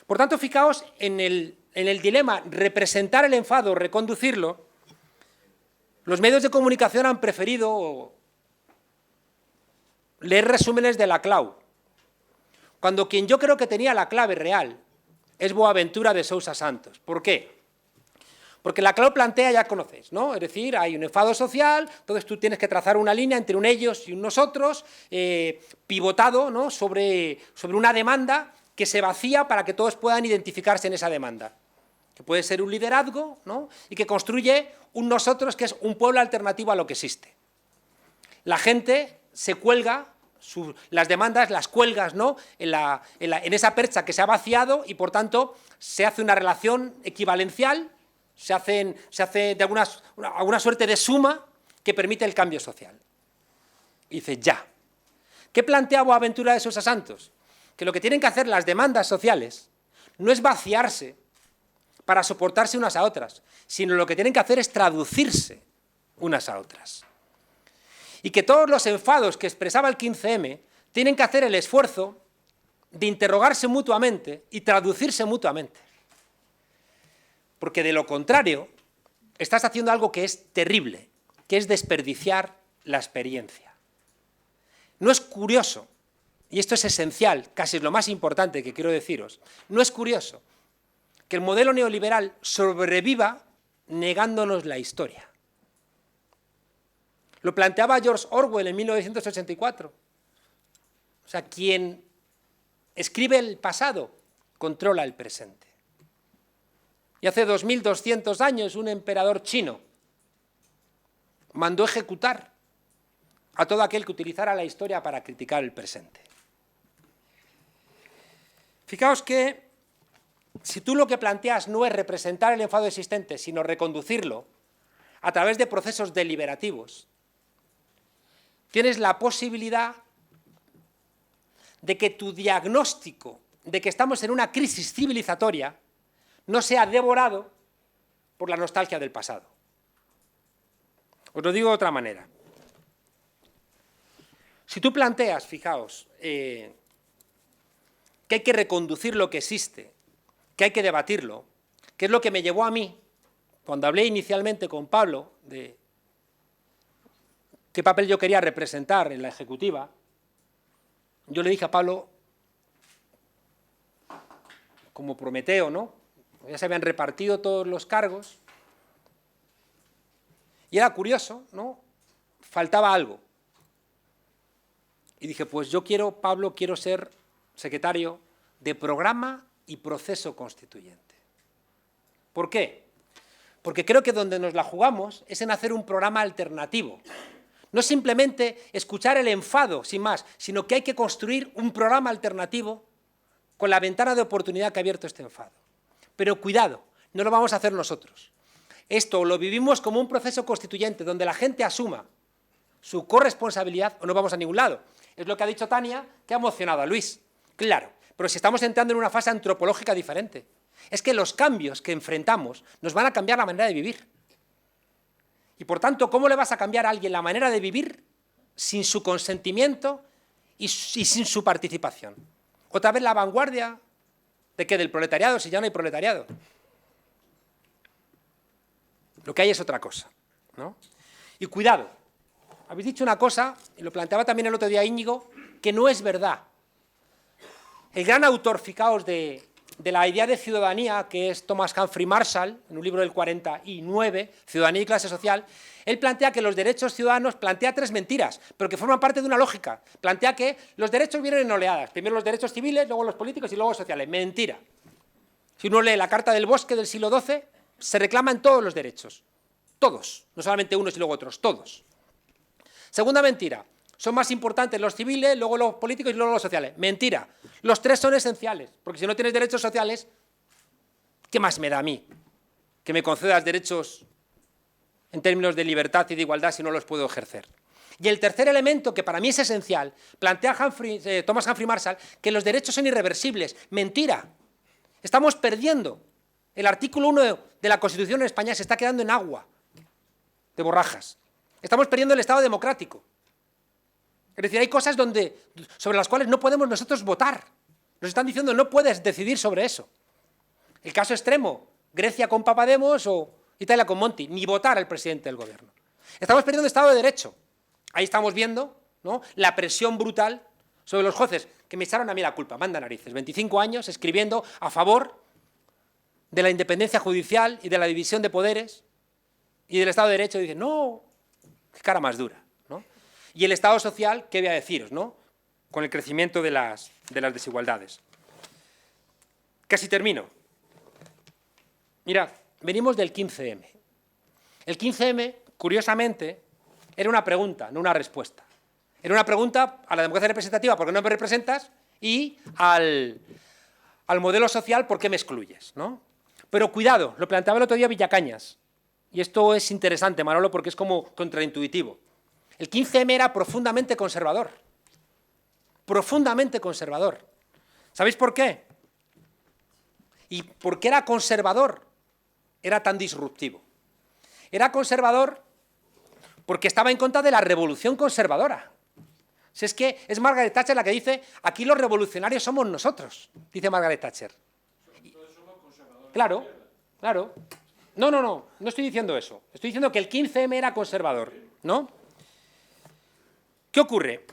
Por tanto, fijaos en el dilema representar el enfado o reconducirlo. Los medios de comunicación han preferido leer resúmenes de la Clau, cuando quien yo creo que tenía la clave real es Boaventura de Sousa Santos. ¿Por qué? Porque la Clau plantea, ya conocéis, ¿no? Es decir, hay un enfado social, entonces tú tienes que trazar una línea entre un ellos y un nosotros, pivotado, ¿no?, sobre una demanda que se vacía para que todos puedan identificarse en esa demanda, que puede ser un liderazgo, ¿no?, y que construye un nosotros que es un pueblo alternativo a lo que existe. La gente se cuelga, las demandas las cuelgas, ¿no?, en esa percha que se ha vaciado y, por tanto, se hace una relación equivalencial, se hace de alguna suerte de suma que permite el cambio social. Y dice, ya. ¿Qué plantea Boaventura de Sousa Santos? Que lo que tienen que hacer las demandas sociales no es vaciarse para soportarse unas a otras, sino lo que tienen que hacer es traducirse unas a otras. Y que todos los enfados que expresaba el 15M tienen que hacer el esfuerzo de interrogarse mutuamente y traducirse mutuamente. Porque de lo contrario, estás haciendo algo que es terrible, que es desperdiciar la experiencia. No es curioso, y esto es esencial, casi es lo más importante que quiero deciros, no es curioso que el modelo neoliberal sobreviva negándonos la historia. Lo planteaba George Orwell en 1984. O sea, quien escribe el pasado controla el presente. Y hace 2200 años un emperador chino mandó ejecutar a todo aquel que utilizara la historia para criticar el presente. Fijaos que si tú lo que planteas no es representar el enfado existente, sino reconducirlo a través de procesos deliberativos, tienes la posibilidad de que tu diagnóstico de que estamos en una crisis civilizatoria no sea devorado por la nostalgia del pasado. Os lo digo de otra manera. Si tú planteas, fijaos, que hay que reconducir lo que existe, que hay que debatirlo, que es lo que me llevó a mí, cuando hablé inicialmente con Pablo de qué papel yo quería representar en la ejecutiva, yo le dije a Pablo, como Prometeo, ¿no?, ya se habían repartido todos los cargos, y era curioso, ¿no?, faltaba algo. y dije, pues yo quiero, Pablo, quiero ser secretario de Programa y Proceso Constituyente. ¿Por qué? Porque creo que donde nos la jugamos es en hacer un programa alternativo. No simplemente escuchar el enfado, sin más, sino que hay que construir un programa alternativo con la ventana de oportunidad que ha abierto este enfado. Pero cuidado, no lo vamos a hacer nosotros. Esto lo vivimos como un proceso constituyente donde la gente asuma su corresponsabilidad o no vamos a ningún lado. Es lo que ha dicho Tania, que ha emocionado a Luis. Claro, pero si estamos entrando en una fase antropológica diferente. Es que los cambios que enfrentamos nos van a cambiar la manera de vivir. Y por tanto, ¿cómo le vas a cambiar a alguien la manera de vivir sin su consentimiento y sin su participación? Otra vez la vanguardia de que del proletariado, si ya no hay proletariado. Lo que hay es otra cosa, ¿no? Y cuidado, habéis dicho una cosa, y lo planteaba también el otro día Íñigo, que no es verdad. El gran autor, fijaos, de la idea de ciudadanía, que es Thomas Humphrey Marshall, en un libro del 49, Ciudadanía y clase social, él plantea que los derechos ciudadanos, plantea tres mentiras, pero que forman parte de una lógica. Plantea que los derechos vienen en oleadas, primero los derechos civiles, luego los políticos y luego los sociales. Mentira. Si uno lee la Carta del Bosque del siglo XII, se reclaman todos los derechos. Todos, no solamente unos y luego otros, todos. Segunda mentira. Son más importantes los civiles, luego los políticos y luego los sociales. Mentira. Los tres son esenciales, porque si no tienes derechos sociales, ¿qué más me da a mí que me concedas derechos en términos de libertad y de igualdad si no los puedo ejercer? Y el tercer elemento, que para mí es esencial, plantea Thomas Humphrey Marshall, que los derechos son irreversibles. Mentira. Estamos perdiendo. El artículo 1 de la Constitución en España se está quedando en agua de borrajas. Estamos perdiendo el Estado democrático. Es decir, hay cosas sobre las cuales no podemos nosotros votar. Nos están diciendo no puedes decidir sobre eso. El caso extremo, Grecia con Papademos o Italia con Monti, ni votar al presidente del gobierno. Estamos perdiendo el Estado de Derecho. Ahí estamos viendo, ¿no?, la presión brutal sobre los jueces, que me echaron a mí la culpa, manda narices, 25 años escribiendo a favor de la independencia judicial y de la división de poderes y del Estado de Derecho, y dicen, no, qué cara más dura, ¿no? Y el Estado social, ¿qué voy a deciros, no?, con el crecimiento de las desigualdades. Casi termino. Mirad, venimos del 15M. El 15M, curiosamente, era una pregunta, no una respuesta. Era una pregunta a la democracia representativa, ¿por qué no me representas? Y al modelo social, ¿por qué me excluyes?, ¿no? Pero cuidado, lo planteaba el otro día Villacañas, y esto es interesante, Manolo, porque es como contraintuitivo. El 15M era profundamente conservador. Profundamente conservador. ¿Sabéis por qué? ¿Y por qué era conservador? Era tan disruptivo. Era conservador porque estaba en contra de la revolución conservadora. Si es que es Margaret Thatcher la que dice, aquí los revolucionarios somos nosotros, dice Margaret Thatcher. Claro, claro. No estoy diciendo eso. Estoy diciendo que el 15M era conservador, ¿no? ¿Qué ocurre?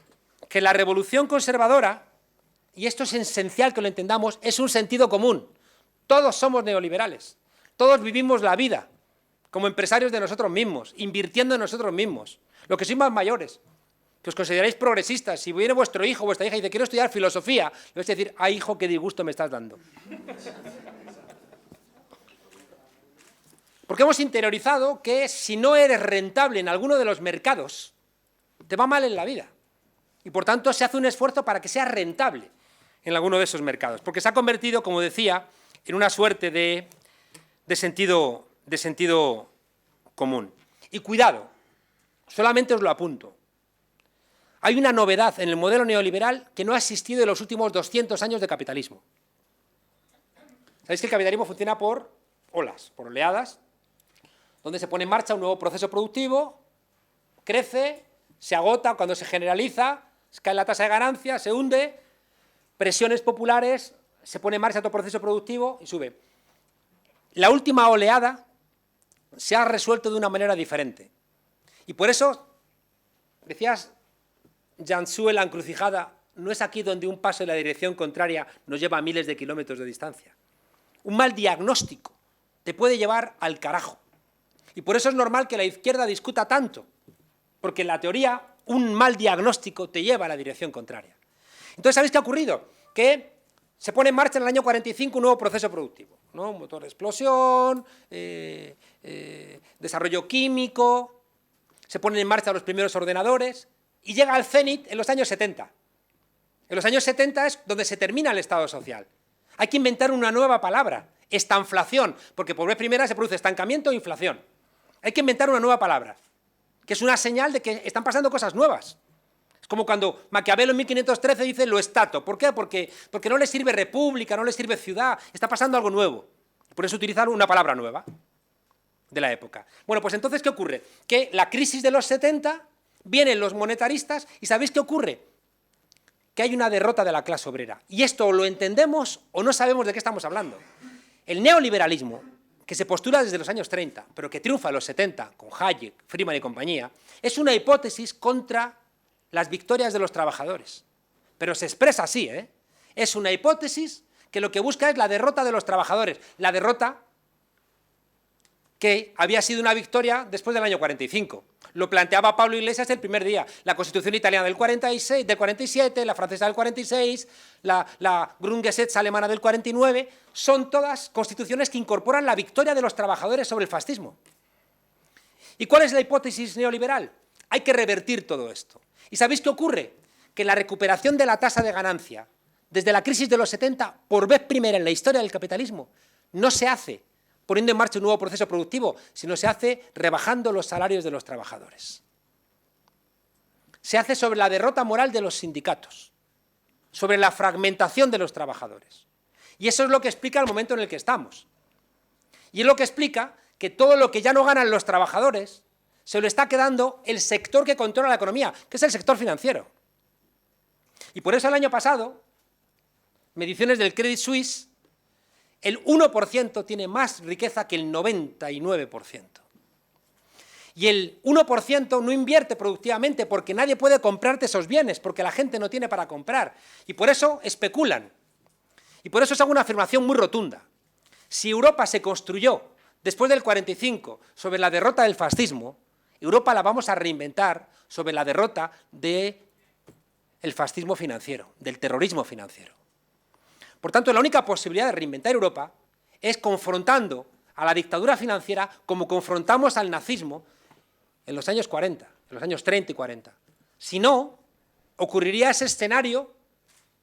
Que la revolución conservadora, y esto es esencial que lo entendamos, es un sentido común. Todos somos neoliberales. Todos vivimos la vida como empresarios de nosotros mismos, invirtiendo en nosotros mismos. Los que sois más mayores, que os consideráis progresistas, si viene vuestro hijo o vuestra hija y dice, quiero estudiar filosofía, le vais a decir, ay, hijo, qué disgusto me estás dando. Porque hemos interiorizado que si no eres rentable en alguno de los mercados, te va mal en la vida. Y por tanto se hace un esfuerzo para que sea rentable en alguno de esos mercados. Porque se ha convertido, como decía, en una suerte de sentido común. Y cuidado, solamente os lo apunto. Hay una novedad en el modelo neoliberal que no ha existido en los últimos 200 años de capitalismo. Sabéis que el capitalismo funciona por olas, por oleadas, donde se pone en marcha un nuevo proceso productivo, crece, se agota, cuando se generaliza, cae la tasa de ganancia, se hunde, presiones populares, se pone en marcha otro proceso productivo y sube. La última oleada se ha resuelto de una manera diferente. Y por eso, decías, Jiangsu en la encrucijada, no es aquí donde un paso en la dirección contraria nos lleva a miles de kilómetros de distancia. Un mal diagnóstico te puede llevar al carajo. Y por eso es normal que la izquierda discuta tanto, porque en la teoría un mal diagnóstico te lleva a la dirección contraria. Entonces, ¿sabéis qué ha ocurrido? Que se pone en marcha en el año 45 un nuevo proceso productivo, ¿no? Motor de explosión, desarrollo químico, se ponen en marcha los primeros ordenadores y llega al cenit en los años 70. En los años 70 es donde se termina el Estado social. Hay que inventar una nueva palabra, estanflación, porque por vez primera se produce estancamiento e inflación. Hay que inventar una nueva palabra, que es una señal de que están pasando cosas nuevas. Es como cuando Maquiavelo en 1513 dice lo estato. ¿Por qué? Porque no le sirve república, no le sirve ciudad, está pasando algo nuevo. Por eso utilizar una palabra nueva de la época. Bueno, pues entonces, ¿qué ocurre? Que la crisis de los 70, vienen los monetaristas y ¿sabéis qué ocurre? Que hay una derrota de la clase obrera. Y esto o lo entendemos o no sabemos de qué estamos hablando. El neoliberalismo, que se postula desde los años 30, pero que triunfa en los 70, con Hayek, Friedman y compañía, es una hipótesis contra las victorias de los trabajadores. Pero se expresa así, ¿eh? Es una hipótesis que lo que busca es la derrota de los trabajadores, la derrota que había sido una victoria después del año 45. Lo planteaba Pablo Iglesias el primer día. La Constitución italiana del 46, del 47, la francesa del 46, la Grundgesetz alemana del 49, son todas constituciones que incorporan la victoria de los trabajadores sobre el fascismo. ¿Y cuál es la hipótesis neoliberal? Hay que revertir todo esto. ¿Y sabéis qué ocurre? Que la recuperación de la tasa de ganancia desde la crisis de los 70, por vez primera en la historia del capitalismo, no se hace poniendo en marcha un nuevo proceso productivo, sino se hace rebajando los salarios de los trabajadores. Se hace sobre la derrota moral de los sindicatos, sobre la fragmentación de los trabajadores. Y eso es lo que explica el momento en el que estamos. Y es lo que explica que todo lo que ya no ganan los trabajadores se lo está quedando el sector que controla la economía, que es el sector financiero. Y por eso el año pasado, mediciones del Credit Suisse, el 1% tiene más riqueza que el 99%. Y el 1% no invierte productivamente porque nadie puede comprarte esos bienes, porque la gente no tiene para comprar. Y por eso especulan. Y por eso os hago una afirmación muy rotunda. Si Europa se construyó después del 45 sobre la derrota del fascismo, Europa la vamos a reinventar sobre la derrota del fascismo financiero, del terrorismo financiero. Por tanto, la única posibilidad de reinventar Europa es confrontando a la dictadura financiera como confrontamos al nazismo en los años 40, en los años 30 y 40. Si no, ocurriría ese escenario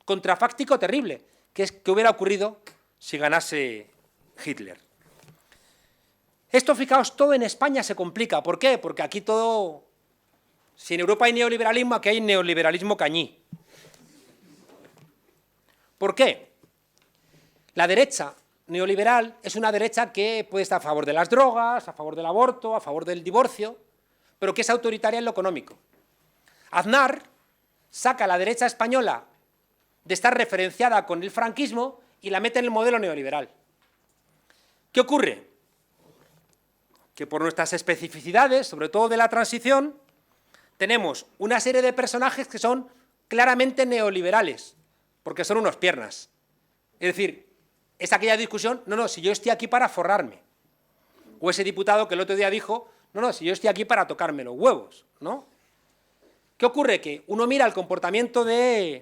contrafáctico terrible, que es que hubiera ocurrido si ganase Hitler. Esto, fijaos, todo en España se complica. ¿Por qué? Porque aquí todo... Si en Europa hay neoliberalismo, aquí hay neoliberalismo cañí. ¿Por qué? La derecha neoliberal es una derecha que puede estar a favor de las drogas, a favor del aborto, a favor del divorcio, pero que es autoritaria en lo económico. Aznar saca a la derecha española de estar referenciada con el franquismo y la mete en el modelo neoliberal. ¿Qué ocurre? Que por nuestras especificidades, sobre todo de la transición, tenemos una serie de personajes que son claramente neoliberales, porque son unos piernas. Es decir, es aquella discusión, no, si yo estoy aquí para forrarme. O ese diputado que el otro día dijo, no, si yo estoy aquí para tocarme los huevos, ¿no? ¿Qué ocurre? Que uno mira el comportamiento de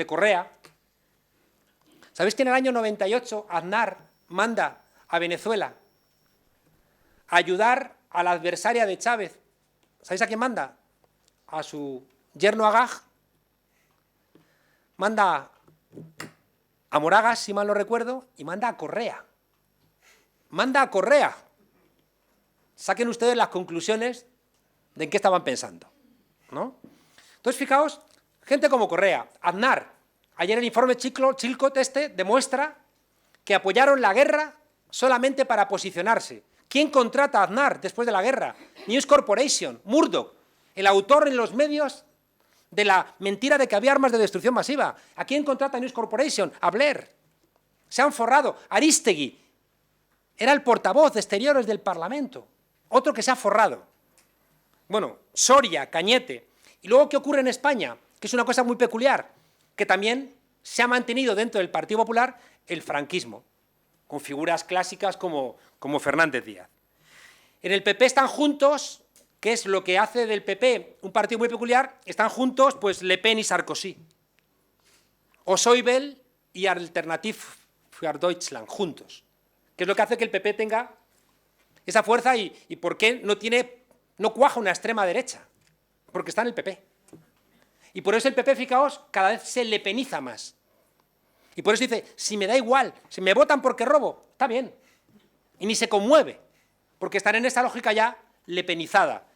Correa. ¿Sabéis que en el año 98 Aznar manda a Venezuela a ayudar a la adversaria de Chávez? ¿Sabéis a quién manda? A su yerno Agag. Manda a Moragas, si mal no recuerdo, y manda a Correa. Manda a Correa. Saquen ustedes las conclusiones de en qué estaban pensando, ¿no? Entonces, fijaos, gente como Correa, Aznar. Ayer el informe Chilcot demuestra que apoyaron la guerra solamente para posicionarse. ¿Quién contrata a Aznar después de la guerra? News Corporation, Murdoch, el autor en los medios de la mentira de que había armas de destrucción masiva. ¿A quién contrata News Corporation? A Blair. Se han forrado. Arístegui era el portavoz de Exteriores del Parlamento. Otro que se ha forrado. Bueno, Soria, Cañete. Y luego, ¿qué ocurre en España? Que es una cosa muy peculiar, que también se ha mantenido dentro del Partido Popular el franquismo, con figuras clásicas como Fernández Díaz. En el PP están juntos ¿qué es lo que hace del PP un partido muy peculiar? Están juntos pues Le Pen y Sarkozy, o Schäuble y Alternative für Deutschland, juntos. ¿Qué es lo que hace que el PP tenga esa fuerza y por qué no cuaja una extrema derecha? Porque está en el PP. Y por eso el PP, fijaos, cada vez se lepeniza más. Y por eso dice, si me da igual, si me votan porque robo, está bien. Y ni se conmueve, porque están en esa lógica ya lepenizada,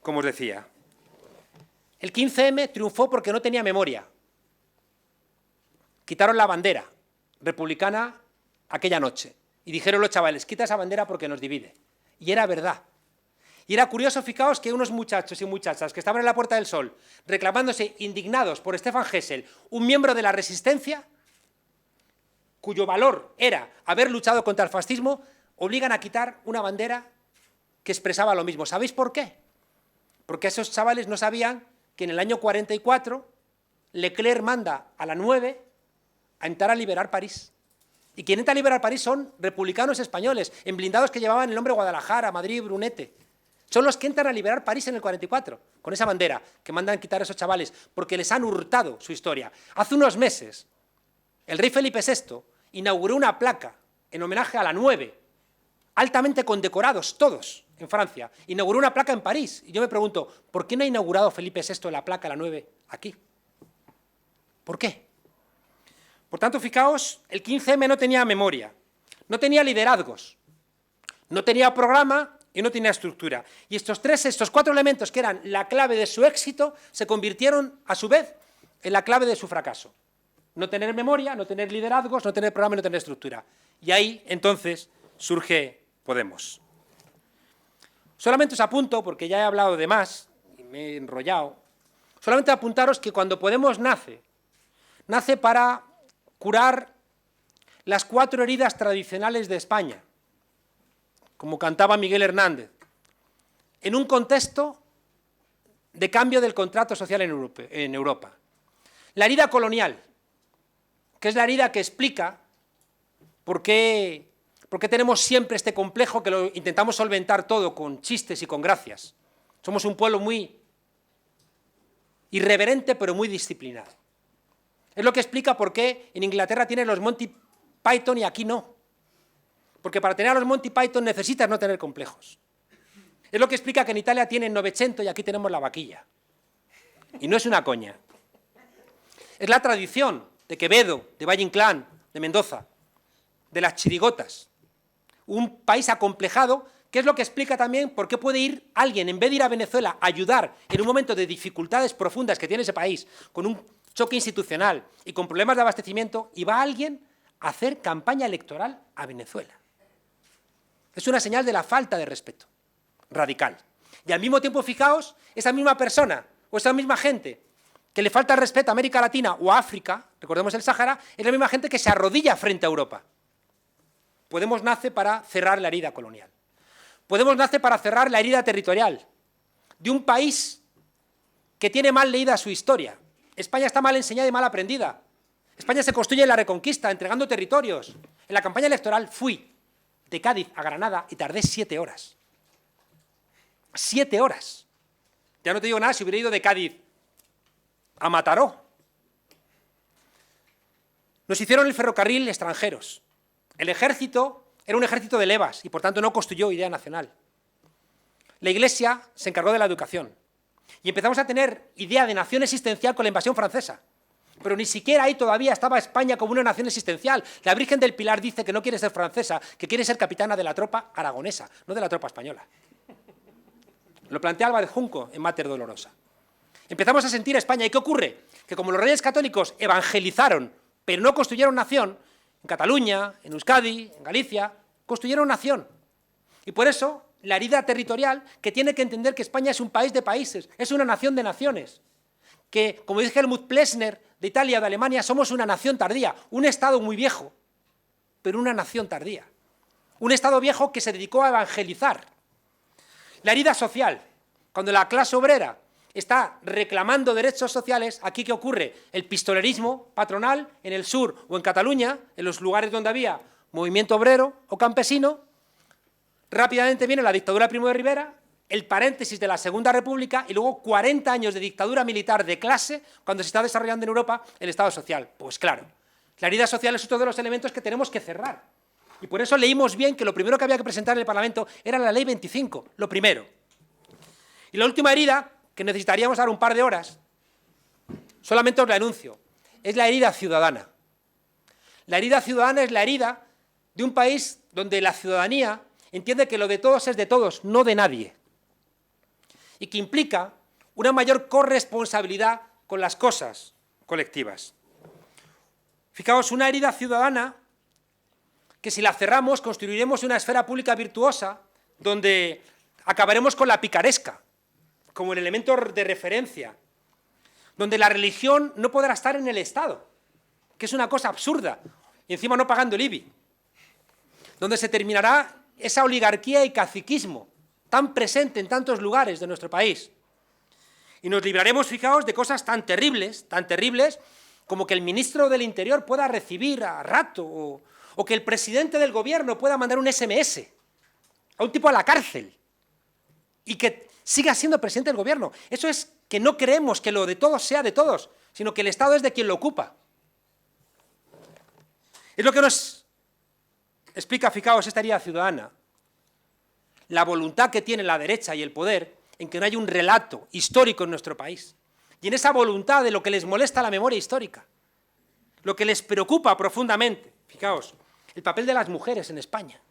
como os decía. El 15M triunfó porque no tenía memoria. Quitaron la bandera republicana aquella noche. Y dijeron los chavales, quita esa bandera porque nos divide. Y era verdad. Y era curioso, fijaos, que unos muchachos y muchachas que estaban en la Puerta del Sol reclamándose indignados por Stefan Hessel, un miembro de la resistencia, cuyo valor era haber luchado contra el fascismo, obligan a quitar una bandera que expresaba lo mismo. ¿Sabéis por qué? Porque esos chavales no sabían que en el año 44 Leclerc manda a la 9 a entrar a liberar París. Y quien entra a liberar París son republicanos españoles, en blindados que llevaban el nombre Guadalajara, Madrid, Brunete. Son los que entran a liberar París en el 44, con esa bandera que mandan quitar a esos chavales, porque les han hurtado su historia. Hace unos meses, el rey Felipe VI inauguró una placa en homenaje a la 9, altamente condecorados todos en Francia. Inauguró una placa en París. Y yo me pregunto, ¿por qué no ha inaugurado Felipe VI la placa, la 9, aquí? ¿Por qué? Por tanto, fijaos, el 15M no tenía memoria, no tenía liderazgos, no tenía programa y no tenía estructura. Y estos cuatro elementos que eran la clave de su éxito se convirtieron, a su vez, en la clave de su fracaso. No tener memoria, no tener liderazgos, no tener programa y no tener estructura. Y ahí, entonces, surge Podemos. Solamente os apunto, porque ya he hablado de más, y me he enrollado, solamente apuntaros que cuando Podemos nace para curar las 4 heridas tradicionales de España, como cantaba Miguel Hernández, en un contexto de cambio del contrato social en Europa. La herida colonial, que es la herida que explica por qué tenemos siempre este complejo que lo intentamos solventar todo con chistes y con gracias. Somos un pueblo muy irreverente, pero muy disciplinado. Es lo que explica por qué en Inglaterra tienen los Monty Python y aquí no. Porque para tener a los Monty Python necesitas no tener complejos. Es lo que explica que en Italia tienen Novecento y aquí tenemos la vaquilla. Y no es una coña. Es la tradición de Quevedo, de Valle Inclán, de Mendoza, de las chirigotas. Un país acomplejado, que es lo que explica también por qué puede ir alguien, en vez de ir a Venezuela, a ayudar en un momento de dificultades profundas que tiene ese país, con un choque institucional y con problemas de abastecimiento, y va alguien a hacer campaña electoral a Venezuela. Es una señal de la falta de respeto radical. Y al mismo tiempo, fijaos, esa misma persona o esa misma gente que le falta respeto a América Latina o a África, recordemos el Sáhara, es la misma gente que se arrodilla frente a Europa. Podemos nace para cerrar la herida colonial. Podemos nace para cerrar la herida territorial de un país que tiene mal leída su historia. España está mal enseñada y mal aprendida. España se construye en la Reconquista, entregando territorios. En la campaña electoral fui de Cádiz a Granada y tardé 7 horas. 7 horas. Ya no te digo nada si hubiera ido de Cádiz a Mataró. Nos hicieron el ferrocarril extranjeros. El ejército era un ejército de levas y por tanto no construyó idea nacional. La Iglesia se encargó de la educación y empezamos a tener idea de nación existencial con la invasión francesa. Pero ni siquiera ahí todavía estaba España como una nación existencial. La Virgen del Pilar dice que no quiere ser francesa, que quiere ser capitana de la tropa aragonesa, no de la tropa española. Lo plantea Álvarez Junco en Mater Dolorosa. Empezamos a sentir España. ¿Y qué ocurre? Que como los reyes católicos evangelizaron, pero no construyeron nación, en Cataluña, en Euskadi, en Galicia, construyeron nación. Y por eso, la herida territorial, que tiene que entender que España es un país de países, es una nación de naciones. Que, como dice Helmut Plessner, de Italia o de Alemania, somos una nación tardía, un Estado muy viejo, pero una nación tardía. Un Estado viejo que se dedicó a evangelizar. La herida social, cuando la clase obrera está reclamando derechos sociales, ¿aquí qué ocurre? El pistolerismo patronal en el sur o en Cataluña, en los lugares donde había movimiento obrero o campesino, rápidamente viene la dictadura de Primo de Rivera, el paréntesis de la Segunda República y luego 40 años de dictadura militar de clase cuando se está desarrollando en Europa el Estado social. Pues claro, la herida social es otro de los elementos que tenemos que cerrar. Y por eso leímos bien que lo primero que había que presentar en el Parlamento era la Ley 25, lo primero. Y la última herida, que necesitaríamos dar un par de horas, solamente os la anuncio, es la herida ciudadana. La herida ciudadana es la herida de un país donde la ciudadanía entiende que lo de todos es de todos, no de nadie. Y que implica una mayor corresponsabilidad con las cosas colectivas. Fijaos, una herida ciudadana que si la cerramos construiremos una esfera pública virtuosa donde acabaremos con la picaresca como el elemento de referencia, donde la religión no podrá estar en el Estado, que es una cosa absurda, y encima no pagando el IBI, donde se terminará esa oligarquía y caciquismo tan presente en tantos lugares de nuestro país. Y nos libraremos, fijaos, de cosas tan terribles como que el ministro del Interior pueda recibir a rato, o que el presidente del gobierno pueda mandar un SMS a un tipo a la cárcel y que siga siendo presidente del gobierno. Eso es que no creemos que lo de todos sea de todos, sino que el Estado es de quien lo ocupa. Es lo que nos explica, fijaos, esta herida ciudadana, la voluntad que tiene la derecha y el poder en que no hay un relato histórico en nuestro país. Y en esa voluntad de lo que les molesta la memoria histórica, lo que les preocupa profundamente, fijaos, el papel de las mujeres en España,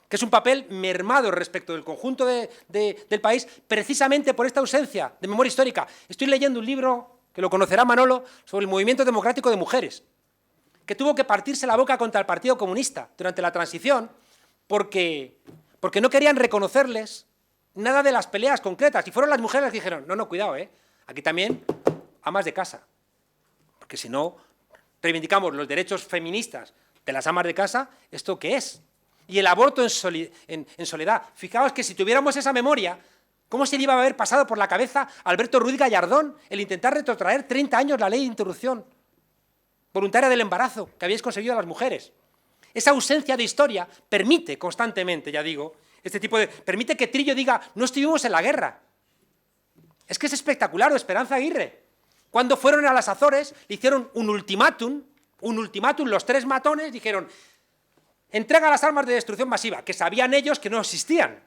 que es un papel mermado respecto del conjunto del país, precisamente por esta ausencia de memoria histórica. Estoy leyendo un libro, que lo conocerá Manolo, sobre el movimiento democrático de mujeres, que tuvo que partirse la boca contra el Partido Comunista durante la transición, porque no querían reconocerles nada de las peleas concretas. Y fueron las mujeres las que dijeron, no, cuidado, aquí también amas de casa, porque si no reivindicamos los derechos feministas de las amas de casa, ¿esto qué es? Y el aborto en soledad. Fijaos que si tuviéramos esa memoria, ¿cómo se le iba a haber pasado por la cabeza a Alberto Ruiz Gallardón el intentar retrotraer 30 años la ley de interrupción voluntaria del embarazo que habéis conseguido las mujeres? Esa ausencia de historia permite constantemente, ya digo, permite que Trillo diga, no estuvimos en la guerra. Es que es espectacular, o Esperanza Aguirre. Cuando fueron a las Azores, le hicieron un ultimátum, los tres matones dijeron, entrega las armas de destrucción masiva, que sabían ellos que no existían.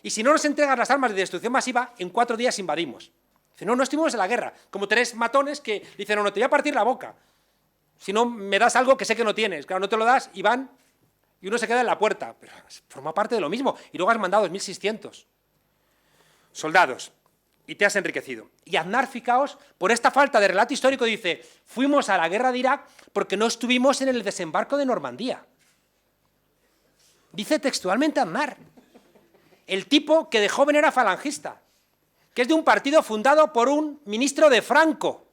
Y si no nos entregas las armas de destrucción masiva, en 4 días invadimos. Dice, no estuvimos en la guerra. Como 3 matones que dicen, no, te voy a partir la boca. Si no, me das algo que sé que no tienes. Claro, no te lo das y van, y uno se queda en la puerta. Pero forma parte de lo mismo. Y luego has mandado 2.600 soldados y te has enriquecido. Y Aznar, fijaos, por esta falta de relato histórico dice, fuimos a la guerra de Irak porque no estuvimos en el desembarco de Normandía. Dice textualmente Aznar, el tipo que de joven era falangista, que es de un partido fundado por un ministro de Franco,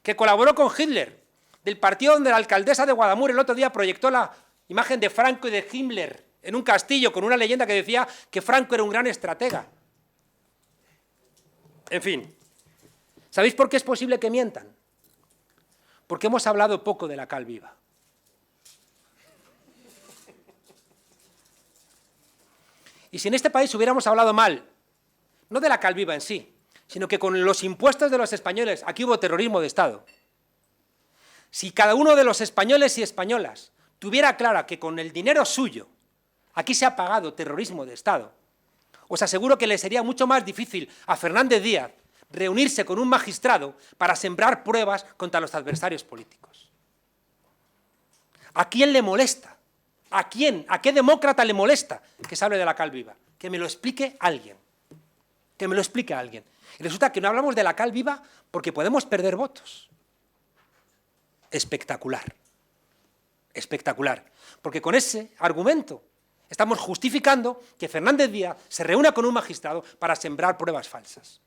que colaboró con Hitler, del partido donde la alcaldesa de Guadamur el otro día proyectó la imagen de Franco y de Himmler en un castillo con una leyenda que decía que Franco era un gran estratega. En fin, ¿sabéis por qué es posible que mientan? Porque hemos hablado poco de la cal viva. Y si en este país hubiéramos hablado mal, no de la cal viva en sí, sino que con los impuestos de los españoles, aquí hubo terrorismo de Estado, si cada uno de los españoles y españolas tuviera clara que con el dinero suyo aquí se ha pagado terrorismo de Estado, os aseguro que le sería mucho más difícil a Fernández Díaz reunirse con un magistrado para sembrar pruebas contra los adversarios políticos. ¿A quién le molesta? ¿A quién? ¿A qué demócrata le molesta que se hable de la cal viva? Que me lo explique alguien. Que me lo explique alguien. Y resulta que no hablamos de la cal viva porque podemos perder votos. Espectacular. Espectacular. Porque con ese argumento estamos justificando que Fernández Díaz se reúna con un magistrado para sembrar pruebas falsas.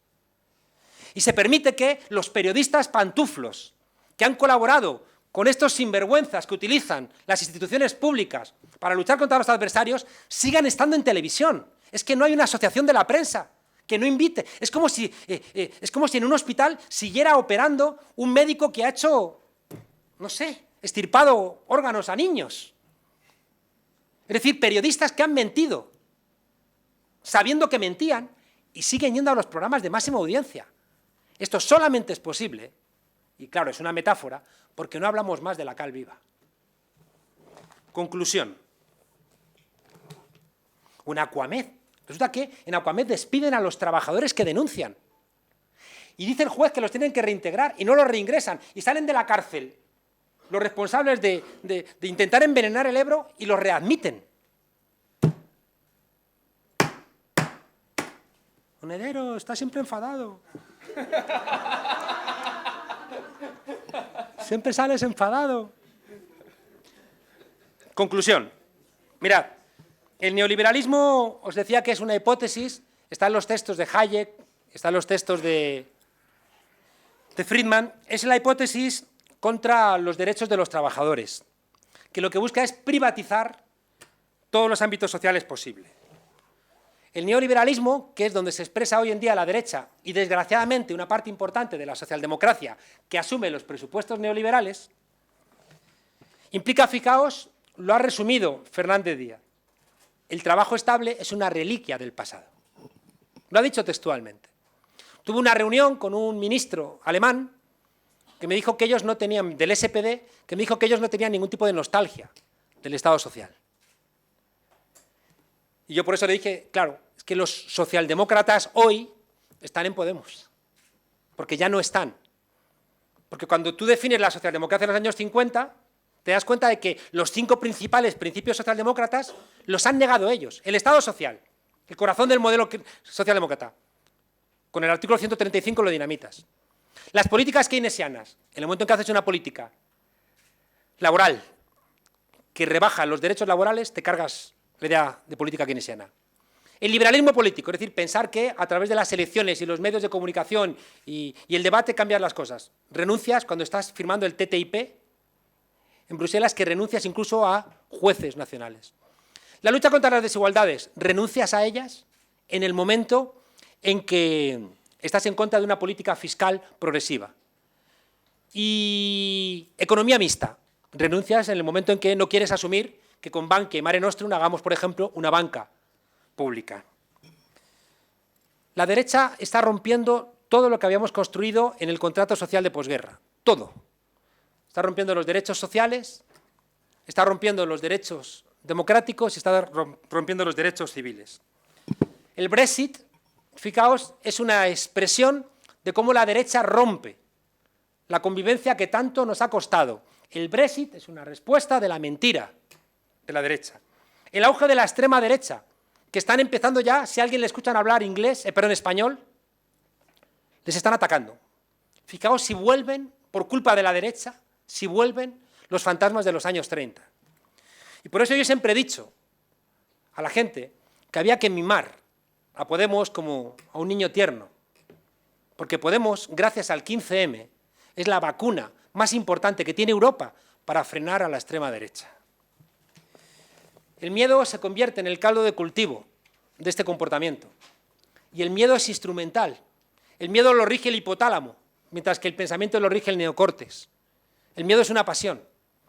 Y se permite que los periodistas pantuflos que han colaborado con estos sinvergüenzas que utilizan las instituciones públicas para luchar contra los adversarios sigan estando en televisión. Es que no hay una asociación de la prensa que no invite. Es como si en un hospital siguiera operando un médico que ha hecho, no sé, extirpado órganos a niños. Es decir, periodistas que han mentido sabiendo que mentían, y siguen yendo a los programas de máxima audiencia. Esto solamente es posible, y claro, es una metáfora, porque no hablamos más de la cal viva. Conclusión. En Acuamed. Resulta que en Acuamed despiden a los trabajadores que denuncian. Y dice el juez que los tienen que reintegrar y no los reingresan. Y salen de la cárcel los responsables de intentar envenenar el Ebro y los readmiten. Monedero, está siempre enfadado. Siempre sales enfadado. Conclusión. Mirad, el neoliberalismo, os decía que es una hipótesis, están los textos de Hayek, están los textos de Friedman, es la hipótesis contra los derechos de los trabajadores, que lo que busca es privatizar todos los ámbitos sociales posibles. El neoliberalismo, que es donde se expresa hoy en día la derecha y desgraciadamente una parte importante de la socialdemocracia que asume los presupuestos neoliberales, implica, fijaos, lo ha resumido Fernández Díaz, el trabajo estable es una reliquia del pasado. Lo ha dicho textualmente. Tuve una reunión con un ministro alemán que me dijo que ellos no tenían, del SPD, que me dijo que ellos no tenían ningún tipo de nostalgia del Estado social. Y yo por eso le dije, claro, es que los socialdemócratas hoy están en Podemos, porque ya no están. Porque cuando tú defines la socialdemocracia en los años 50, te das cuenta de que los 5 principales principios socialdemócratas los han negado ellos. El Estado social, el corazón del modelo socialdemócrata. Con el artículo 135 lo dinamitas. Las políticas keynesianas, en el momento en que haces una política laboral que rebaja los derechos laborales, te cargas la idea de política keynesiana. El liberalismo político, es decir, pensar que a través de las elecciones y los medios de comunicación y el debate cambian las cosas. Renuncias cuando estás firmando el TTIP en Bruselas, que renuncias incluso a jueces nacionales. La lucha contra las desigualdades, renuncias a ellas en el momento en que estás en contra de una política fiscal progresiva. Y economía mixta, renuncias en el momento en que no quieres asumir que con Bankia y Mare Nostrum hagamos, por ejemplo, una banca pública. La derecha está rompiendo todo lo que habíamos construido en el contrato social de posguerra, todo. Está rompiendo los derechos sociales, está rompiendo los derechos democráticos y está rompiendo los derechos civiles. El Brexit, fijaos, es una expresión de cómo la derecha rompe la convivencia que tanto nos ha costado. El Brexit es una respuesta de la mentira de la derecha. El auge de la extrema derecha, que están empezando ya, si a alguien le escuchan hablar español, les están atacando. Fijaos si vuelven, por culpa de la derecha, si vuelven los fantasmas de los años 30. Y por eso yo siempre he dicho a la gente que había que mimar a Podemos como a un niño tierno, porque Podemos, gracias al 15M, es la vacuna más importante que tiene Europa para frenar a la extrema derecha. El miedo se convierte en el caldo de cultivo de este comportamiento. Y el miedo es instrumental. El miedo lo rige el hipotálamo, mientras que el pensamiento lo rige el neocórtex. El miedo es una pasión,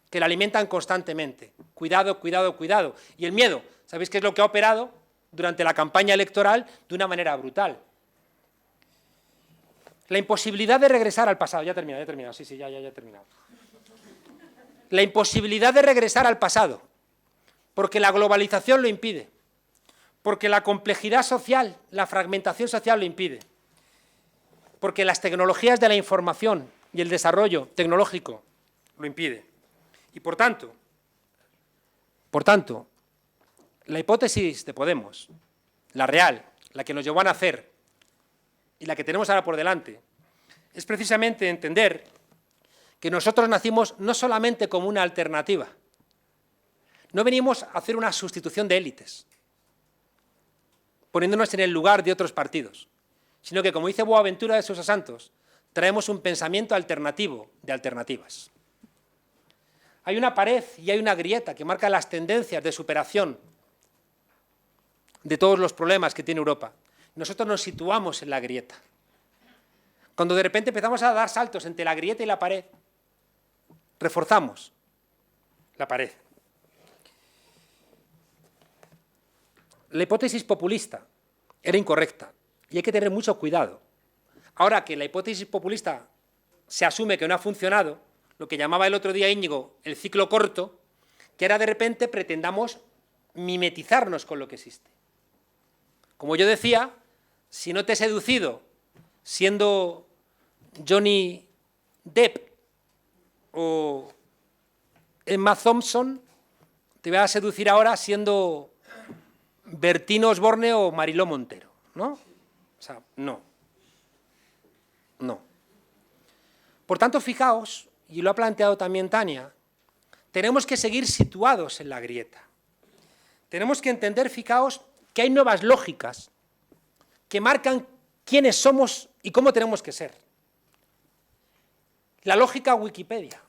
que la alimentan constantemente. Cuidado, cuidado, cuidado. Y el miedo, ¿sabéis qué es lo que ha operado durante la campaña electoral de una manera brutal? La imposibilidad de regresar al pasado. Ya he terminado, sí, ya he terminado. La imposibilidad de regresar al pasado, porque la globalización lo impide, porque la complejidad social, la fragmentación social lo impide, porque las tecnologías de la información y el desarrollo tecnológico lo impide. Y por tanto, la hipótesis de Podemos, la real, la que nos llevó a nacer y la que tenemos ahora por delante, es precisamente entender que nosotros nacimos no solamente como una alternativa, no venimos a hacer una sustitución de élites, poniéndonos en el lugar de otros partidos, sino que, como dice Boaventura de Sousa Santos, traemos un pensamiento alternativo de alternativas. Hay una pared y hay una grieta que marca las tendencias de superación de todos los problemas que tiene Europa. Nosotros nos situamos en la grieta. Cuando de repente empezamos a dar saltos entre la grieta y la pared, reforzamos la pared. La hipótesis populista era incorrecta. Y hay que tener mucho cuidado. Ahora que la hipótesis populista se asume que no ha funcionado, lo que llamaba el otro día Íñigo el ciclo corto, que ahora de repente pretendamos mimetizarnos con lo que existe. Como yo decía, si no te he seducido siendo Johnny Depp o Emma Thompson, te voy a seducir ahora siendo Bertino Osborne o Mariló Montero, ¿no? O sea, no. No. Por tanto, fijaos, y lo ha planteado también Tania, tenemos que seguir situados en la grieta. Tenemos que entender, fijaos, que hay nuevas lógicas que marcan quiénes somos y cómo tenemos que ser. La lógica Wikipedia,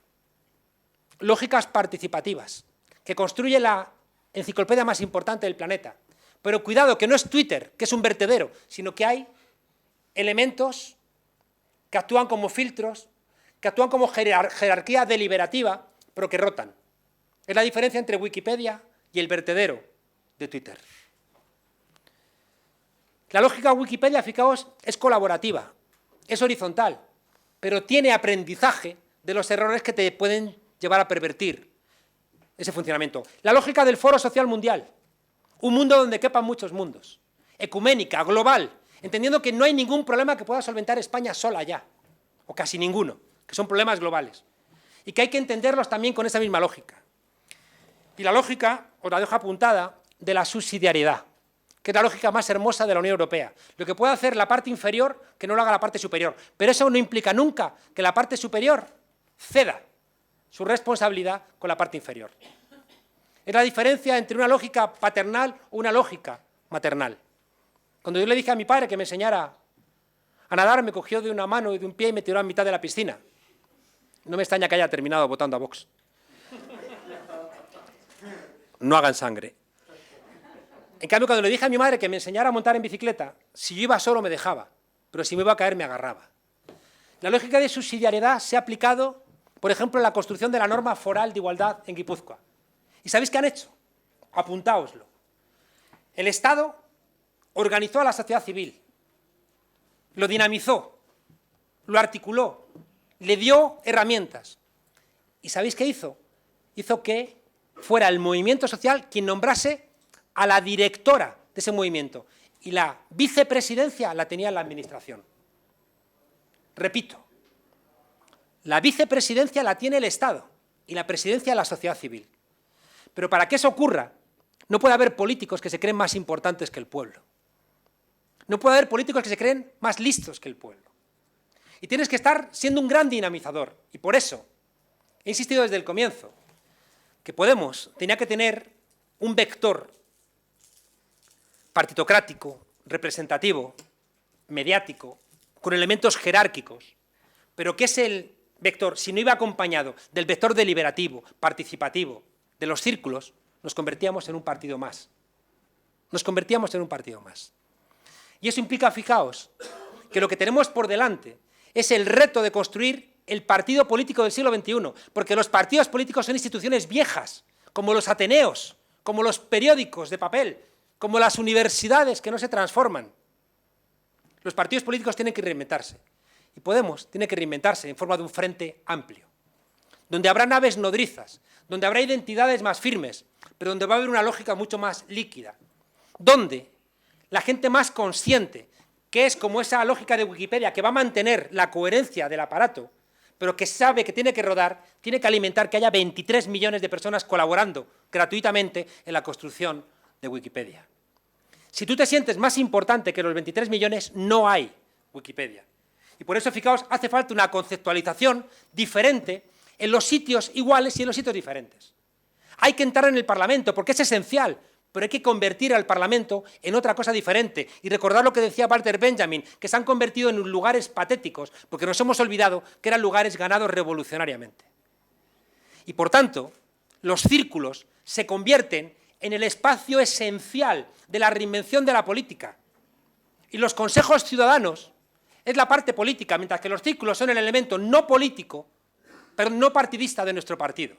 lógicas participativas, que construye la enciclopedia más importante del planeta. Pero cuidado, que no es Twitter, que es un vertedero, sino que hay elementos que actúan como filtros, que actúan como jerarquía deliberativa, pero que rotan. Es la diferencia entre Wikipedia y el vertedero de Twitter. La lógica Wikipedia, fijaos, es colaborativa, es horizontal, pero tiene aprendizaje de los errores que te pueden llevar a pervertir ese funcionamiento. La lógica del Foro Social Mundial, un mundo donde quepan muchos mundos, ecuménica, global, entendiendo que no hay ningún problema que pueda solventar España sola ya, o casi ninguno, que son problemas globales, y que hay que entenderlos también con esa misma lógica. Y la lógica, os la dejo apuntada, de la subsidiariedad, que es la lógica más hermosa de la Unión Europea. Lo que puede hacer la parte inferior, que no lo haga la parte superior, pero eso no implica nunca que la parte superior ceda su responsabilidad con la parte inferior. Es la diferencia entre una lógica paternal o una lógica maternal. Cuando yo le dije a mi padre que me enseñara a nadar, me cogió de una mano y de un pie y me tiró a mitad de la piscina. No me extraña que haya terminado votando a Vox. No hagan sangre. En cambio, cuando le dije a mi madre que me enseñara a montar en bicicleta, si yo iba solo me dejaba, pero si me iba a caer me agarraba. La lógica de subsidiariedad se ha aplicado, por ejemplo, en la construcción de la norma foral de igualdad en Guipúzcoa. ¿Y sabéis qué han hecho? Apuntáoslo. El Estado organizó a la sociedad civil, lo dinamizó, lo articuló, le dio herramientas. ¿Y sabéis qué hizo? Hizo que fuera el movimiento social quien nombrase a la directora de ese movimiento. Y la vicepresidencia la tenía la administración. Repito, la vicepresidencia la tiene el Estado y la presidencia la sociedad civil. Pero para que eso ocurra, no puede haber políticos que se creen más importantes que el pueblo. No puede haber políticos que se creen más listos que el pueblo. Y tienes que estar siendo un gran dinamizador. Y por eso he insistido desde el comienzo que Podemos tenía que tener un vector partitocrático, representativo, mediático, con elementos jerárquicos, pero que es el vector, si no iba acompañado del vector deliberativo, participativo, de los círculos, nos convertíamos en un partido más. Nos convertíamos en un partido más. Y eso implica, fijaos, que lo que tenemos por delante es el reto de construir el partido político del siglo XXI, porque los partidos políticos son instituciones viejas, como los ateneos, como los periódicos de papel, como las universidades que no se transforman. Los partidos políticos tienen que reinventarse, y Podemos tiene que reinventarse en forma de un frente amplio, donde habrá naves nodrizas, donde habrá identidades más firmes, pero donde va a haber una lógica mucho más líquida, donde la gente más consciente, que es como esa lógica de Wikipedia, que va a mantener la coherencia del aparato, pero que sabe que tiene que rodar, tiene que alimentar que haya 23 millones de personas colaborando gratuitamente en la construcción de Wikipedia. Si tú te sientes más importante que los 23 millones, no hay Wikipedia. Y por eso, fijaos, hace falta una conceptualización diferente en los sitios iguales y en los sitios diferentes. Hay que entrar en el Parlamento porque es esencial, pero hay que convertir al Parlamento en otra cosa diferente. Y recordar lo que decía Walter Benjamin, que se han convertido en lugares patéticos, porque nos hemos olvidado que eran lugares ganados revolucionariamente. Y por tanto, los círculos se convierten en el espacio esencial de la reinvención de la política. Y los consejos ciudadanos es la parte política, mientras que los círculos son el elemento no político, pero no partidista de nuestro partido.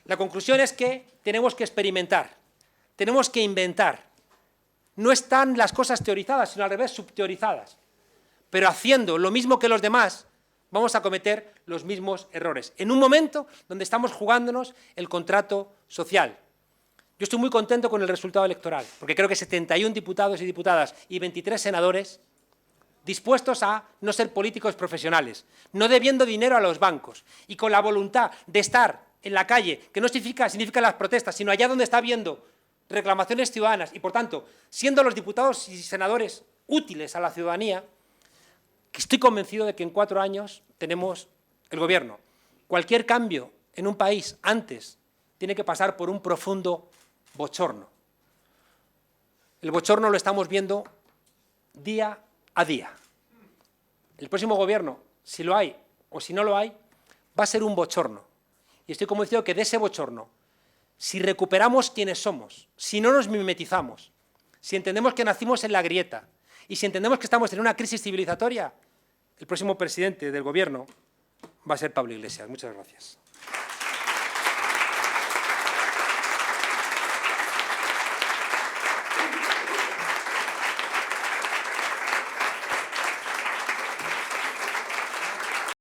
La conclusión es que tenemos que experimentar, tenemos que inventar, no están las cosas teorizadas, sino al revés, subteorizadas. Pero haciendo lo mismo que los demás, vamos a cometer los mismos errores. En un momento donde estamos jugándonos el contrato social. Yo estoy muy contento con el resultado electoral, porque creo que 71 diputados y diputadas y 23 senadores dispuestos a no ser políticos profesionales, no debiendo dinero a los bancos y con la voluntad de estar en la calle, que no significa las protestas, sino allá donde está habiendo reclamaciones ciudadanas y, por tanto, siendo los diputados y senadores útiles a la ciudadanía, que estoy convencido de que en 4 años tenemos el gobierno. Cualquier cambio en un país antes tiene que pasar por un profundo bochorno. El bochorno lo estamos viendo día a día. El próximo gobierno, si lo hay o si no lo hay, va a ser un bochorno. Y estoy convencido que de ese bochorno, si recuperamos quiénes somos, si no nos mimetizamos, si entendemos que nacimos en la grieta y si entendemos que estamos en una crisis civilizatoria, el próximo presidente del gobierno va a ser Pablo Iglesias. Muchas gracias.